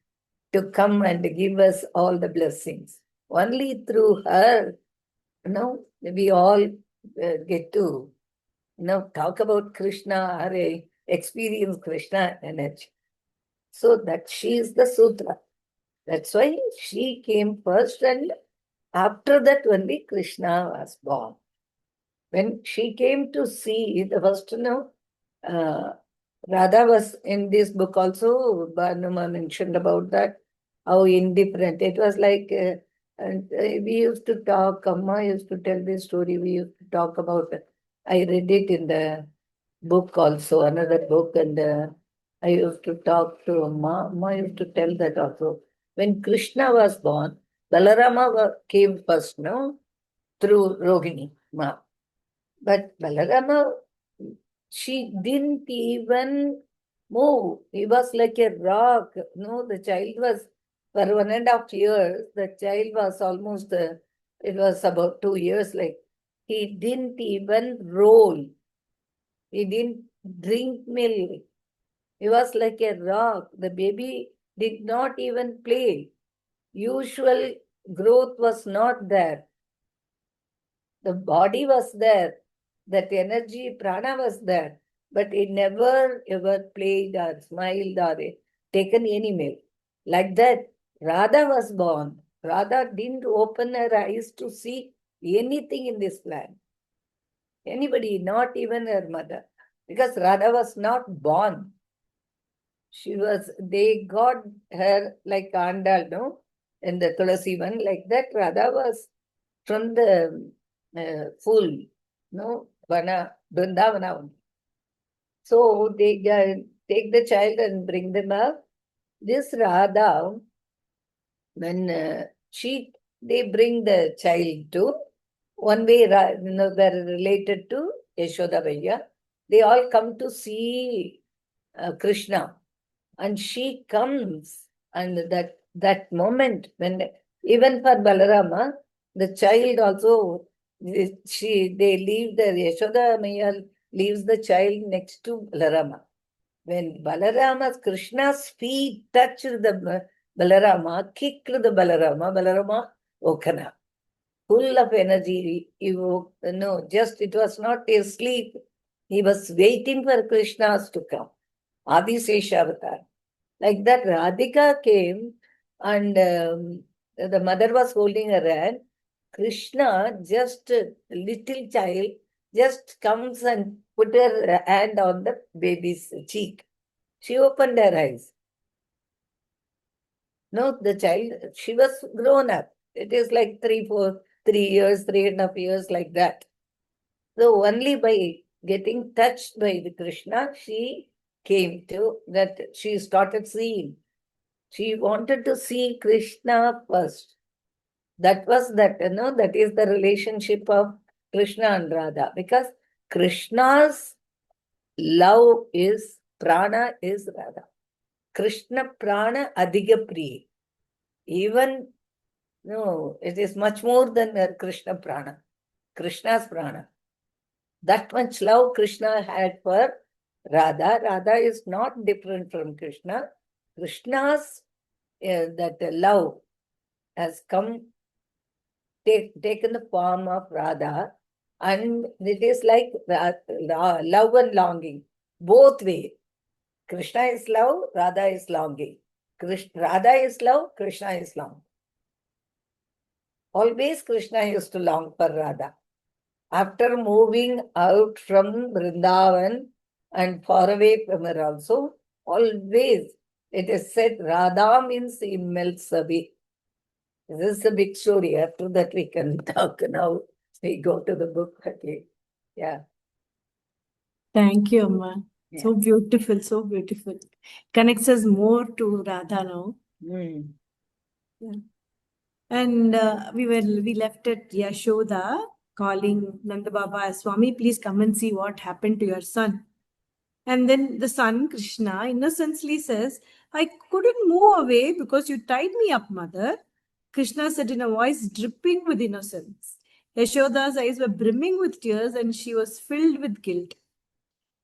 to come and give us all the blessings. Only through her, we all get to, talk about Krishna or experience Krishna energy. So that she is the Sutra. That's why she came first, and after that only Krishna was born. When she came to see, the first, Radha was in this book also, Bhanuma mentioned about that, how indifferent. It was like, we used to talk, Amma used to tell this story, we used to talk about it. I read it in the book also, another book, and I used to talk to Amma. Amma used to tell that also. When Krishna was born, Balarama came first, no? Through Rohini, Ma. But Balarama, she didn't even move. He was like a rock. No, the child was, for 1.5 years, the child was almost, it was about 2 years, like, he didn't even roll. He didn't drink milk. He was like a rock. The baby did not even play. Usual growth was not there. The body was there. That energy, prana was there. But he never ever played or smiled or taken any milk. Like that, Radha was born. Radha didn't open her eyes to see anything in this planet. Anybody, not even her mother. Because Radha was not born. They got her like Andal, no? In the Tulasi one, like that, Radha was from the full, no? Vrindavana only. So they take the child and bring them up. This Radha, when they bring the child to, one way, they're related to Yashoda Bhaiya. They all come to see Krishna. And she comes, and that moment, when even for Balarama, the child also, they leave Yashoda Maya leaves the child next to Balarama. When Krishna's feet touched the Balarama, kicked the Balarama woken up, full of energy. It was not a sleep. He was waiting for Krishna's to come. Adisesha Avatar. Like that, Radhika came, and the mother was holding her hand. Krishna, just a little child, just comes and put her hand on the baby's cheek. She opened her eyes. No, the child, she was grown up. It is like 3 years, 3.5 years, like that. So only by getting touched by the Krishna, she came to that, she started seeing. She wanted to see Krishna first. That was that, that is the relationship of Krishna and Radha. Because Krishna's love is, prana is Radha. Krishna prana adhiga priya. Even, it is much more than Krishna prana. Krishna's prana. That much love Krishna had for Radha. Radha is not different from Krishna. Krishna's that love has come, taken the form of Radha, and it is like love and longing, both ways. Krishna is love, Radha is longing. Radha is love, Krishna is longing. always Krishna used to long for Radha. After moving out from Vrindavan and far away from her also, always it is said Radha means he melts away. This is a big story. After that we can talk now. We go to the book again. Yeah. Thank you, Amma. Yeah. So beautiful, so beautiful. Connects us more to Radha now. Mm. Yeah. And we left at Yashoda calling Nanda Baba as Swami, please come and see what happened to your son. And then the son, Krishna, innocently says, I couldn't move away because you tied me up, mother. Krishna said in a voice dripping with innocence. Yashoda's eyes were brimming with tears and she was filled with guilt.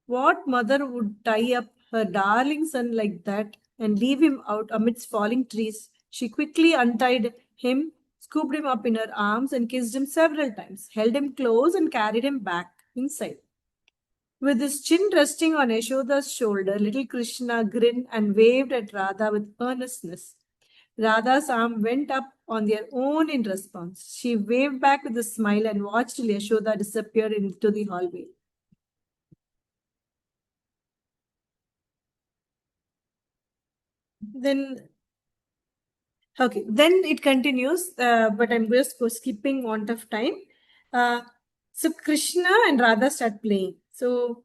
What mother would tie up her darling son like that and leave him out amidst falling trees? She quickly untied him, scooped him up in her arms, and kissed him several times, held him close, and carried him back inside. With his chin resting on Yashoda's shoulder, little Krishna grinned and waved at Radha with earnestness. Radha's arm went up on their own in response. She waved back with a smile and watched till Yashoda disappear into the hallway. Then it continues, but I'm just skipping want of time. So Krishna and Radha start playing. So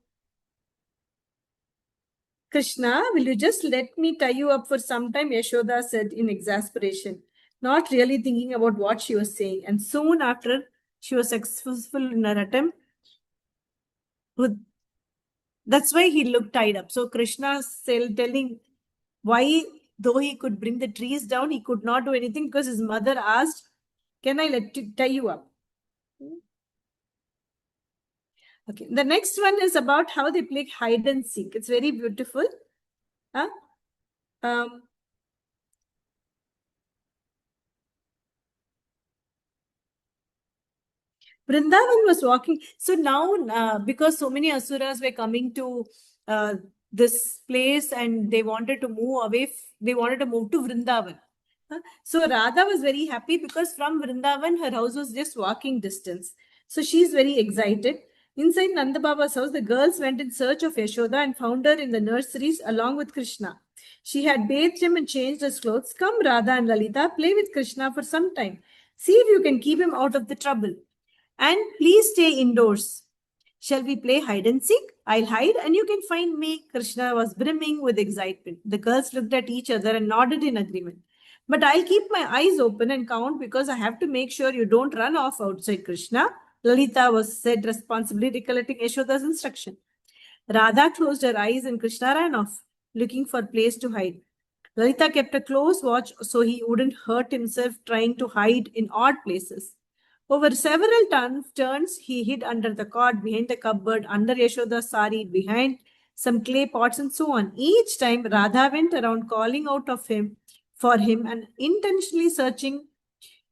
Krishna, will you just let me tie you up for some time? Yashoda said in exasperation, not really thinking about what she was saying. And soon after she was successful in her attempt, that's why he looked tied up. So Krishna telling why, though he could bring the trees down, he could not do anything because his mother asked, can I tie you up? Okay, the next one is about how they play hide and seek. It's very beautiful. Vrindavan was walking. So now, because so many asuras were coming to this place and they wanted to move away, they wanted to move to Vrindavan. So Radha was very happy because from Vrindavan, her house was just walking distance. So she's very excited. Inside Nanda Baba's house, the girls went in search of Yashoda and found her in the nurseries along with Krishna. She had bathed him and changed his clothes. Come, Radha and Lalita, play with Krishna for some time. See if you can keep him out of the trouble. And please stay indoors. Shall we play hide and seek? I'll hide and you can find me. Krishna was brimming with excitement. The girls looked at each other and nodded in agreement. But I'll keep my eyes open and count because I have to make sure you don't run off outside, Krishna. Lalita was said responsibly, recollecting Yashoda's instruction. Radha closed her eyes and Krishna ran off, looking for a place to hide. Lalita kept a close watch so he wouldn't hurt himself trying to hide in odd places. Over several turns, he hid under the cot, behind the cupboard, under Yashoda's sari, behind some clay pots, and so on. Each time, Radha went around calling out for him and intentionally searching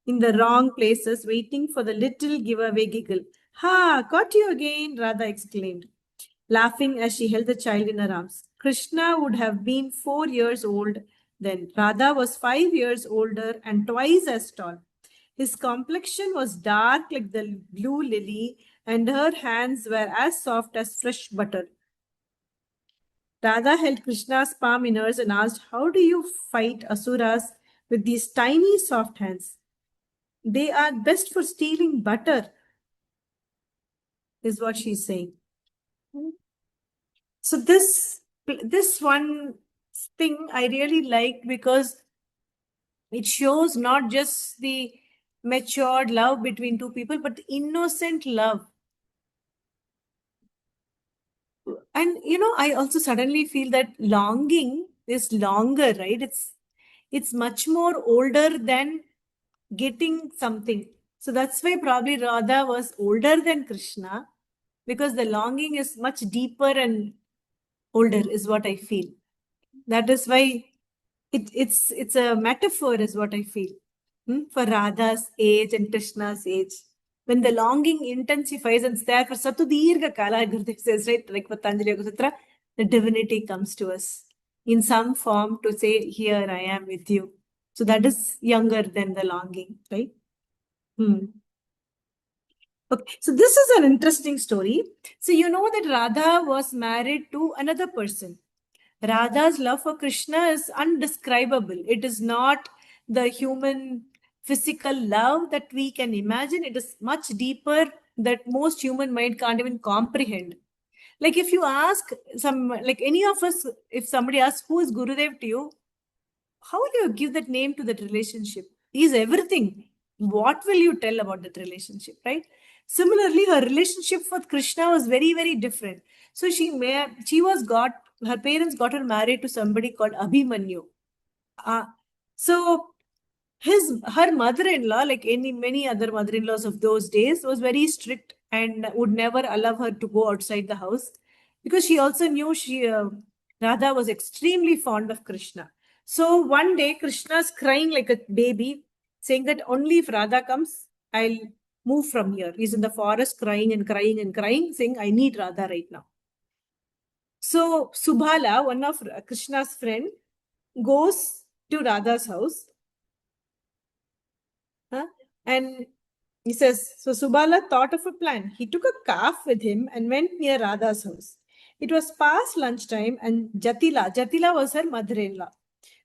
in the wrong places, waiting for the little giveaway giggle. Ha, caught you again, Radha exclaimed, laughing as she held the child in her arms. Krishna would have been 4 years old then. Radha was 5 years older and twice as tall. His complexion was dark like the blue lily, and her hands were as soft as fresh butter. Radha held Krishna's palm in hers and asked, how do you fight asuras with these tiny soft hands? They are best for stealing butter, is what she's saying. So this one thing I really liked because it shows not just the matured love between two people, but innocent love. And I also suddenly feel that longing is longer, right? It's much more older than getting something. So that's why probably Radha was older than Krishna, because the longing is much deeper and older is what I feel. That is why it's a metaphor is what I feel. For Radha's age and Krishna's age. When the longing intensifies and is there for Satudirga Kala, Gurudev says, right, like Patanjali Yoga Sutra, the divinity comes to us in some form to say, here I am with you. So that is younger than the longing, right? Okay, so this is an interesting story. So you know that Radha was married to another person. Radha's love for Krishna is undescribable. It is not the human physical love that we can imagine. It is much deeper that most human mind can't even comprehend. Like if you ask like any of us, if somebody asks who is Gurudev to you, how will you give that name to that relationship? He is everything. What will you tell about that relationship, right? Similarly, her relationship with Krishna was very, very different. So her parents got her married to somebody called Abhimanyu. So her mother-in-law, like many other mother-in-laws of those days, was very strict and would never allow her to go outside the house, because she also knew Radha was extremely fond of Krishna. So one day Krishna's crying like a baby, saying that only if Radha comes, I'll move from here. He's in the forest crying and crying and crying, saying, I need Radha right now. So Subala, one of Krishna's friend, goes to Radha's house. And he says, so Subala thought of a plan. He took a calf with him and went near Radha's house. It was past lunchtime, and Jatila was her mother-in-law,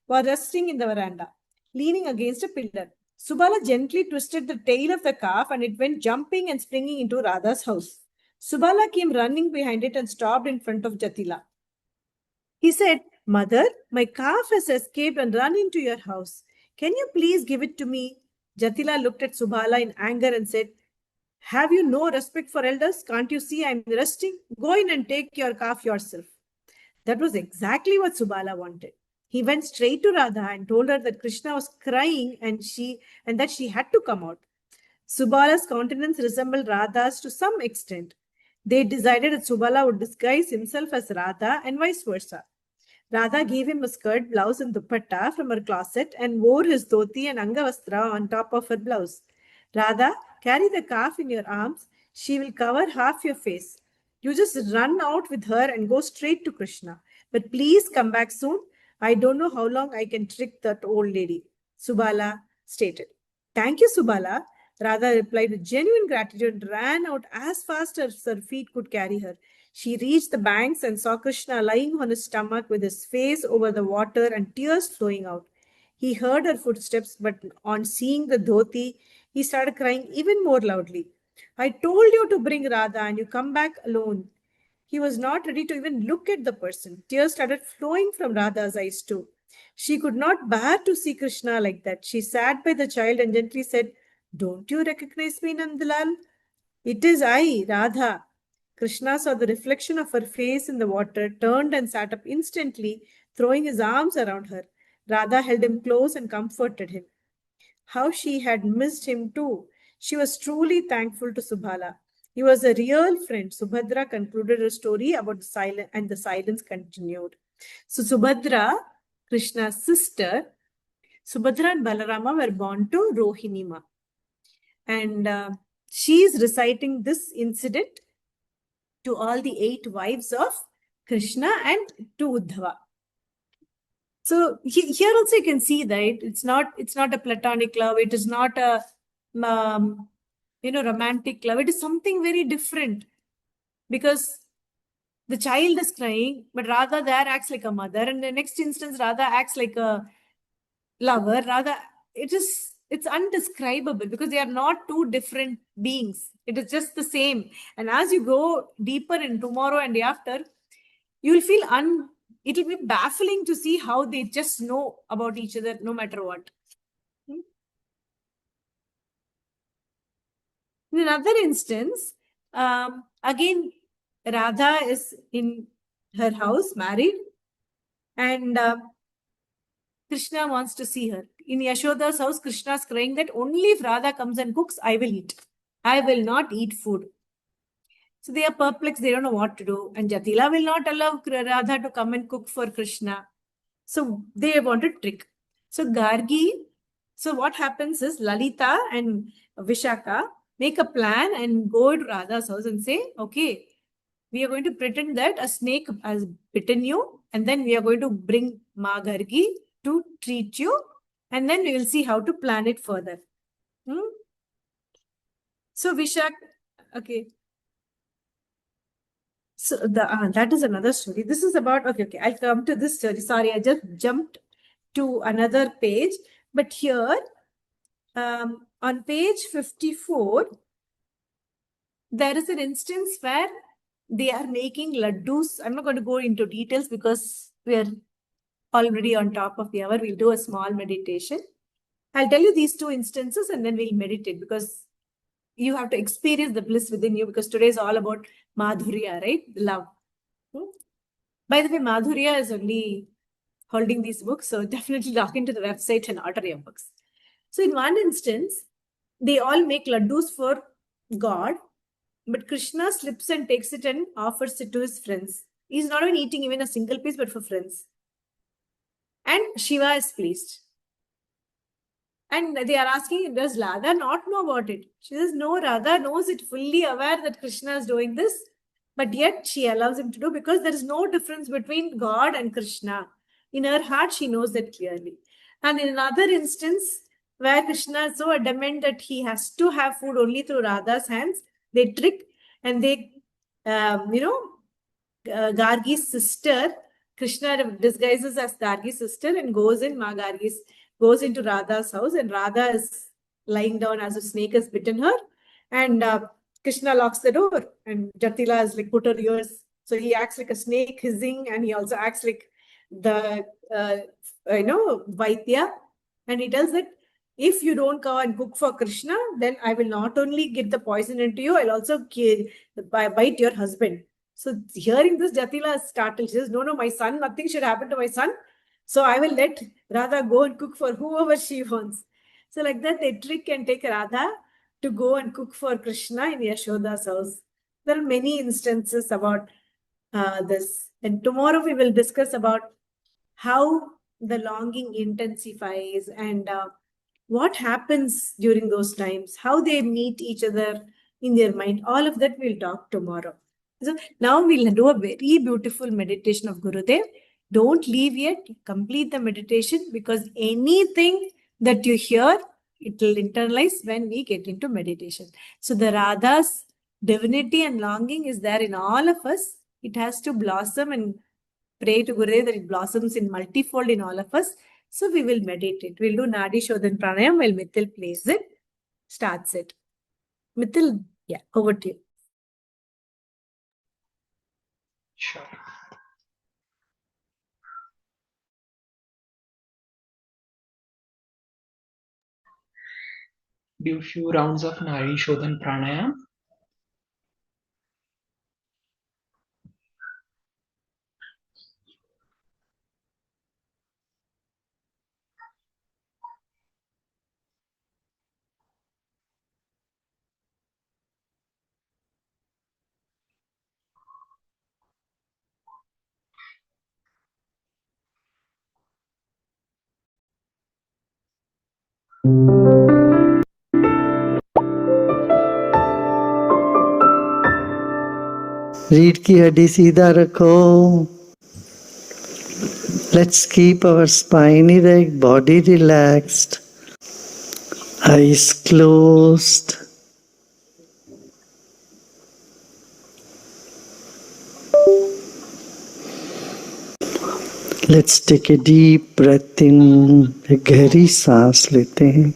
was resting in the veranda, leaning against a pillar. Subala gently twisted the tail of the calf and it went jumping and springing into Radha's house. Subala came running behind it and stopped in front of Jatila. He said, Mother, my calf has escaped and run into your house. Can you please give it to me? Jatila looked at Subala in anger and said, have you no respect for elders? Can't you see I'm resting? Go in and take your calf yourself. That was exactly what Subala wanted. He went straight to Radha and told her that Krishna was crying and that she had to come out. Subala's countenance resembled Radha's to some extent. They decided that Subala would disguise himself as Radha and vice versa. Radha gave him a skirt, blouse and dupatta from her closet and wore his dhoti and angavastra on top of her blouse. Radha, carry the calf in your arms. She will cover half your face. You just run out with her and go straight to Krishna. But please come back soon. I don't know how long I can trick that old lady, Subala stated. Thank you, Subala. Radha replied with genuine gratitude and ran out as fast as her feet could carry her. She reached the banks and saw Krishna lying on his stomach with his face over the water and tears flowing out. He heard her footsteps, but on seeing the dhoti, he started crying even more loudly. I told you to bring Radha and you come back alone. He was not ready to even look at the person. Tears started flowing from Radha's eyes too. She could not bear to see Krishna like that. She sat by the child and gently said, Don't you recognize me, Nandalal? It is I, Radha. Krishna saw the reflection of her face in the water, turned and sat up instantly, throwing his arms around her. Radha held him close and comforted him. How she had missed him too. She was truly thankful to Subala. He was a real friend. Subhadra concluded her story about the silence, and the silence continued. So Subhadra, Krishna's sister, Subhadra and Balarama were born to Rohinima. And she is reciting this incident to all the 8 wives of Krishna and to Uddhava. So here also you can see that it's not a platonic love. It is not a romantic love. It is something very different, because the child is crying, but Radha there acts like a mother, and the next instance Radha acts like a lover. Radha, it's undescribable, because they are not two different beings. It is just the same. And as you go deeper in tomorrow and the after, you will feel it will be baffling to see how they just know about each other no matter what. In another instance, again, Radha is in her house, married, and Krishna wants to see her. In Yashoda's house, Krishna is crying that only if Radha comes and cooks, I will eat. I will not eat food. So they are perplexed. They don't know what to do. And Jatila will not allow Radha to come and cook for Krishna. So they want to trick. So what happens is Lalita and Vishaka make a plan and go to Radha's house and say, okay, we are going to pretend that a snake has bitten you, and then we are going to bring Ma Gargi to treat you, and then we will see how to plan it further. So Vishak, okay. So that is another story. This is about, okay, I'll come to this story. Sorry, I just jumped to another page. But here, on page 54, there is an instance where they are making laddus. I'm not going to go into details because we are already on top of the hour. We'll do a small meditation. I'll tell you these two instances and then we'll meditate, because you have to experience the bliss within you, because today is all about Madhurya, right? Love. By the way, Madhurya is only holding these books, so definitely log into the website and order your books. So in one instance, they all make laddus for God, but Krishna slips and takes it and offers it to his friends. He's not even eating even a single piece, but for friends. And Shiva is pleased. And they are asking, does Radha not know about it? She says, no, Radha knows it, fully aware that Krishna is doing this, but yet she allows him to do, because there is no difference between God and Krishna. In her heart, she knows that clearly. And in another instance, where Krishna is so adamant that he has to have food only through Radha's hands, they trick and they, Gargi's sister, Krishna disguises as Gargi's sister and goes in, goes into Radha's house, and Radha is lying down as a snake has bitten her. And Krishna locks the door, and Jatila is like, put her ears. So he acts like a snake hissing, and he also acts like the, Vaidya. And he tells that if you don't go and cook for Krishna, then I will not only get the poison into you, I'll also bite your husband. So hearing this, Jatila is startled. She says, no, my son, nothing should happen to my son. So I will let Radha go and cook for whoever she wants. So like that, they trick and take Radha to go and cook for Krishna in Yashoda's house. There are many instances about this. And tomorrow we will discuss about how the longing intensifies and what happens during those times, how they meet each other in their mind. All of that we'll talk tomorrow. So now we'll do a very beautiful meditation of Gurudev. Don't leave yet. Complete the meditation, because anything that you hear, it will internalize when we get into meditation. So the Radha's divinity and longing is there in all of us. It has to blossom, and pray to Gurudev that it blossoms in multifold in all of us. So we will meditate. We'll do Nadi Shodhan Pranayam while Mithil plays it, starts it. Mithil, yeah, over to you. Sure. Do a few rounds of Nadi Shodhan Pranayam. रीढ़ की हड्डी सीधा रखो. Let's keep our spine erect, body relaxed, eyes closed. Let's take a deep breath in. एक गहरी सांस लेते हैं.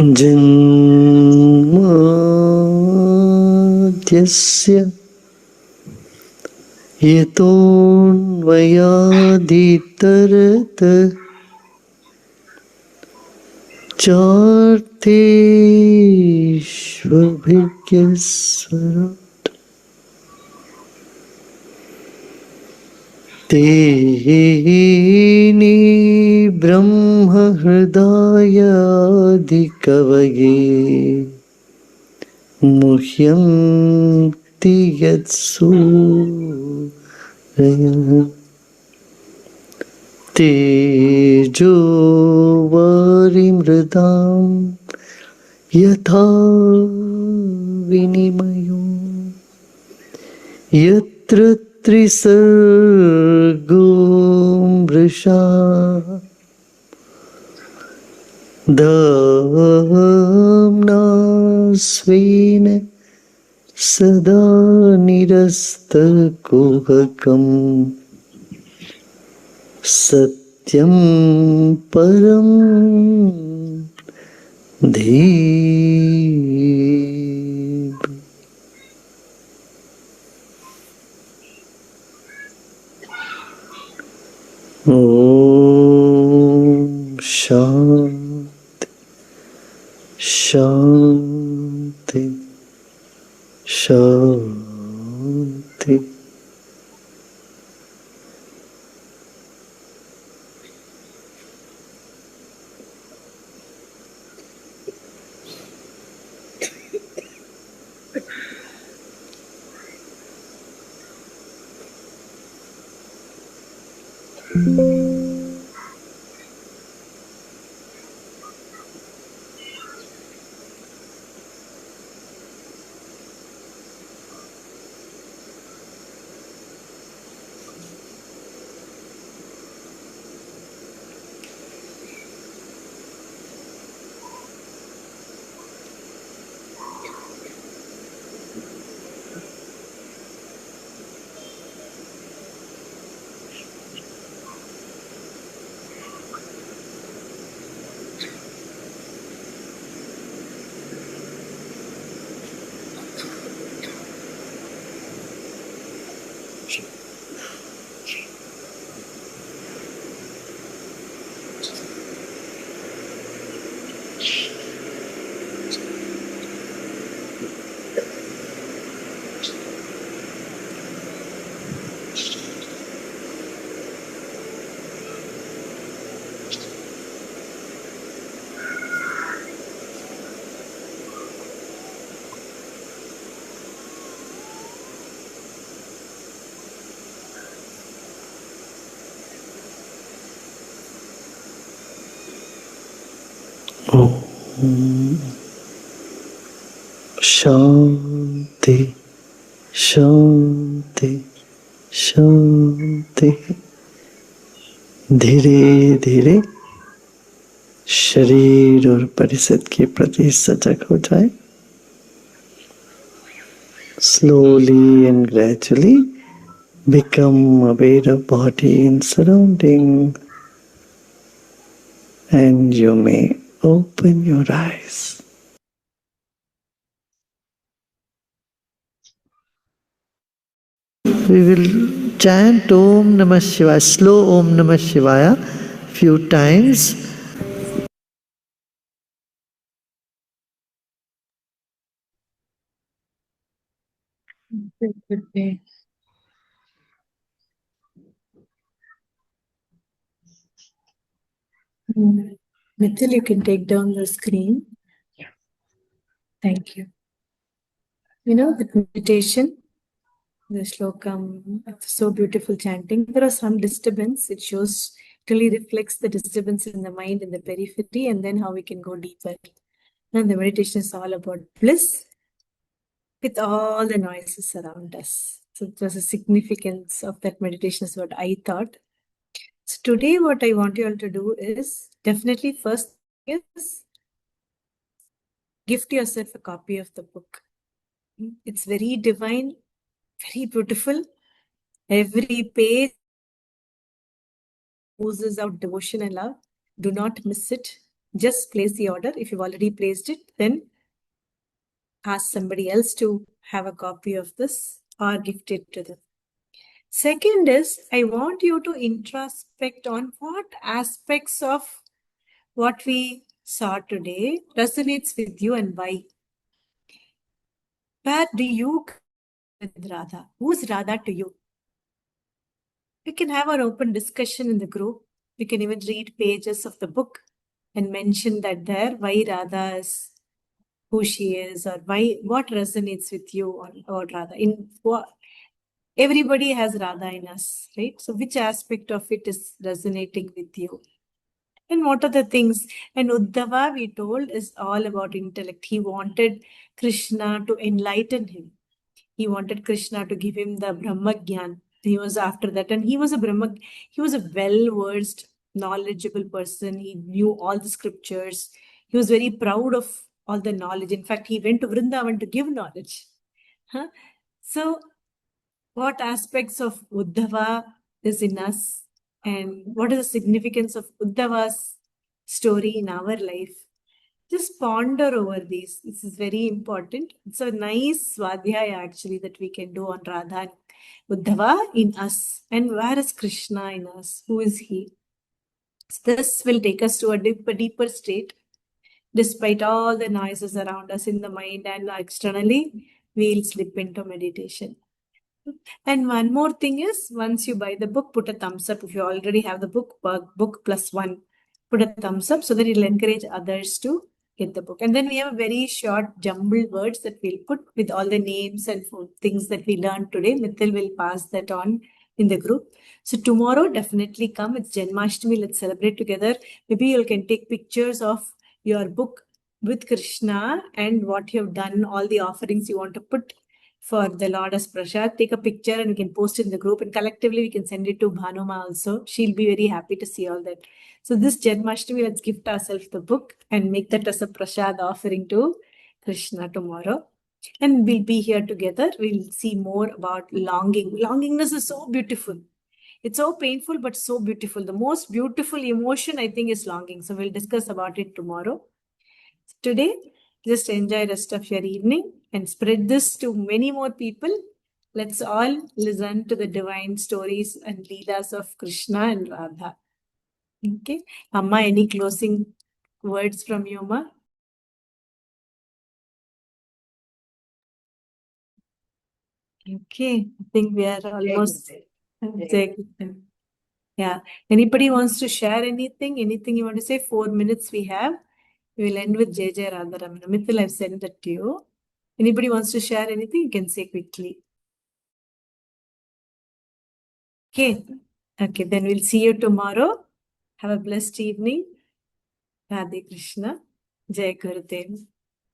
जन्माद्यस्य यतोऽन्वयादितरतश्चार्थेष्वभिज्ञस्वराट् तेने ब्रह्महृदायादिकवये मुह्यन्ति यत्सूरयः तेजो वारिमृदां यथा विनिमयो यत्र त्रिसर्गो मृषा धाम्ना स्वेन सदा निरस्तकुहकम् सत्यं परं धीमहि। ॐ शान्ति शान्ति शान्ति। शांति शांति शांति। धीरे धीरे शरीर और परिषद के प्रति सजग हो जाए। Slowly and gradually become aware of body and surrounding, and you may open your eyes. We will chant Om Namah Shivaya, slow Om Namah Shivaya few times. Good day. Mithil, you can take down the screen. Thank you. You know, the meditation, the slokam, so beautiful chanting. There are some disturbance. It shows, really reflects the disturbance in the mind in the periphery, and then how we can go deeper. And the meditation is all about bliss with all the noises around us. So it was the significance of that meditation is what I thought. So today what I want you all to do is definitely first is gift yourself a copy of the book. It's very divine, very beautiful. Every page oozes out devotion and love. Do not miss it. Just place the order. If you've already placed it, then ask somebody else to have a copy of this or gift it to them. Second is, I want you to introspect on what aspects of what we saw today resonates with you and why. Where do you connect with Radha? Who's Radha to you? We can have an open discussion in the group. We can even read pages of the book and mention that there, why Radha is who she is, or why, what resonates with you about Radha. In what, everybody has Radha in us, right? So which aspect of it is resonating with you? And what are the things? And Uddhava, we told, is all about intellect. He wanted Krishna to enlighten him. He wanted Krishna to give him the Brahma Gyan. He was after that. And he was a well-versed, knowledgeable person. He knew all the scriptures. He was very proud of all the knowledge. In fact, he went to Vrindavan to give knowledge. So, what aspects of Uddhava is in us? And what is the significance of Uddhava's story in our life? Just ponder over these. This is very important. It's a nice Swadhyaya actually that we can do on Radha and Uddhava in us. And where is Krishna in us? Who is he? So this will take us to a deeper state. Despite all the noises around us in the mind and externally, we'll slip into meditation. And one more thing is, once you buy the book, put a thumbs up. If you already have the book, book +1, put a thumbs up so that it'll encourage others to get the book. And then we have a very short jumbled words that we'll put with all the names and things that we learned today. Mithil will pass that on in the group. So tomorrow, definitely come. It's Janmashtami. Let's celebrate together. Maybe you can take pictures of your book with Krishna and what you have done, all the offerings you want to put for the Lord as Prasad. Take a picture and we can post it in the group, and collectively we can send it to Bhanuma also. She'll be very happy to see all that. So this Janmashtami, let's gift ourselves the book and make that as a Prasad offering to Krishna tomorrow. And we'll be here together. We'll see more about longing. Longingness is so beautiful. It's so painful, but so beautiful. The most beautiful emotion, I think, is longing. So we'll discuss about it tomorrow. Today, just enjoy the rest of your evening and spread this to many more people. Let's all listen to the divine stories and leelas of Krishna and Radha. Okay. Amma, any closing words from you, Amma? Okay. I think we are almost... Yeah. Anybody wants to share anything? Anything you want to say? 4 minutes we have. We will end with Jai Jai Radharamana. Mithil, I've sent that to you. Anybody wants to share anything? You can say quickly. Okay. Okay. Then we'll see you tomorrow. Have a blessed evening. Radhe Krishna. Jai Gurudev.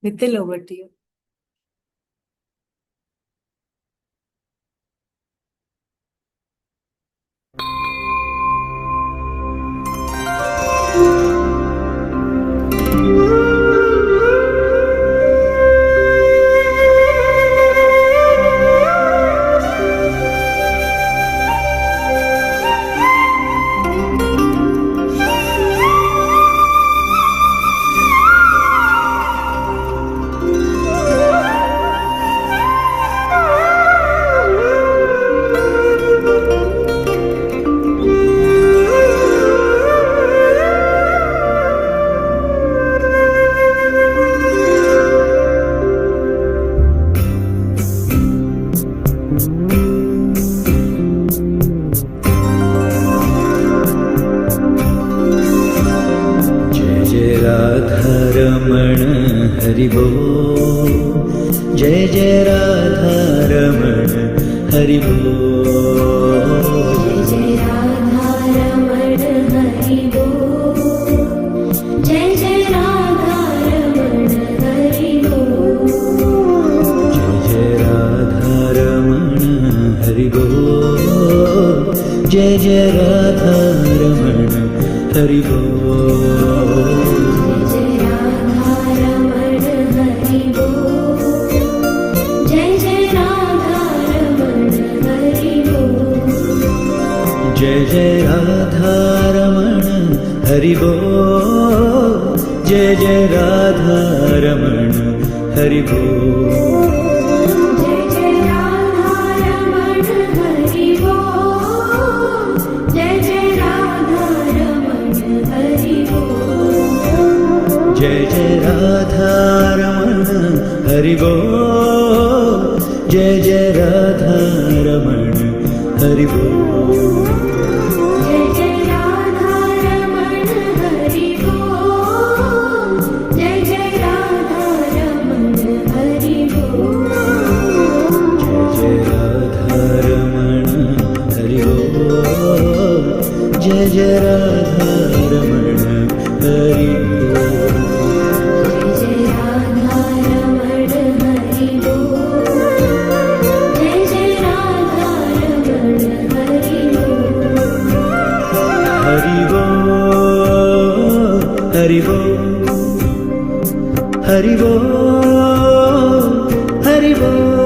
Mithil, over to you. जय जय राधा रमण हरि बोल। जय राधा रमण हरि बोल। जय जय राधा रमण हरि बोल। जय राधा रमण हरि बोल। जय जय राधा रमण हरि बोल। जय जय राधा रमण हरि बोल। जय जय राधा रमण हरि बोल जय जय राधा रमण हरि बोल जय जय राधा रमण हरि बोल जय जय राधा रमण हरि बोल जय जय राधा रमण हरि बोल जय जय राधा रमण हरि बोल जय जय राधा रमण हरि बोल जय राधा रमण हरि बोल जय जय राधा रमण हरि बोल जय जय राधा रमण हरि बोल जय जय राधा रमण हरि बोल हरि बोल हरि बोल हरि बोल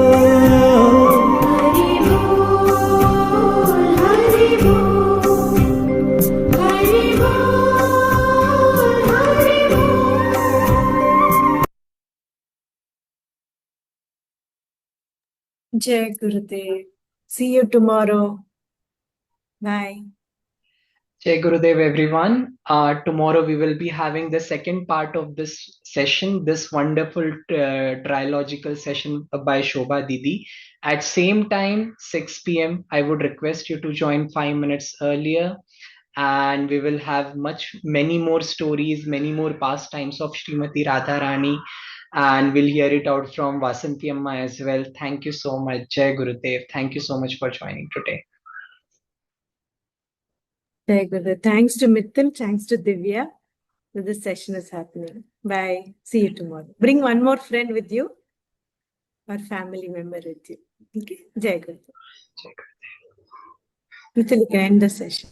हरि बोल हरि बोल हरि बोल हरि बोल Jai Gurudev. See you tomorrow. Bye. Jai Gurudev, everyone. Tomorrow we will be having the second part of this session, this wonderful trilogical session by Shobha Didi. At same time, 6 p.m. I would request you to join 5 minutes earlier, and we will have many more stories, many more pastimes of Srimati Radharani, and we'll hear it out from Vasanti Amma as well. Thank you so much, Jai Gurudev. Thank you so much for joining today. Jai Gurudev. Thanks to Mithil, thanks to Divya that this session is happening. Bye. See you tomorrow. Bring one more friend with you or family member with you. Okay. Jai Gurudev. Jai Gurudev. Mithil, you can end the session.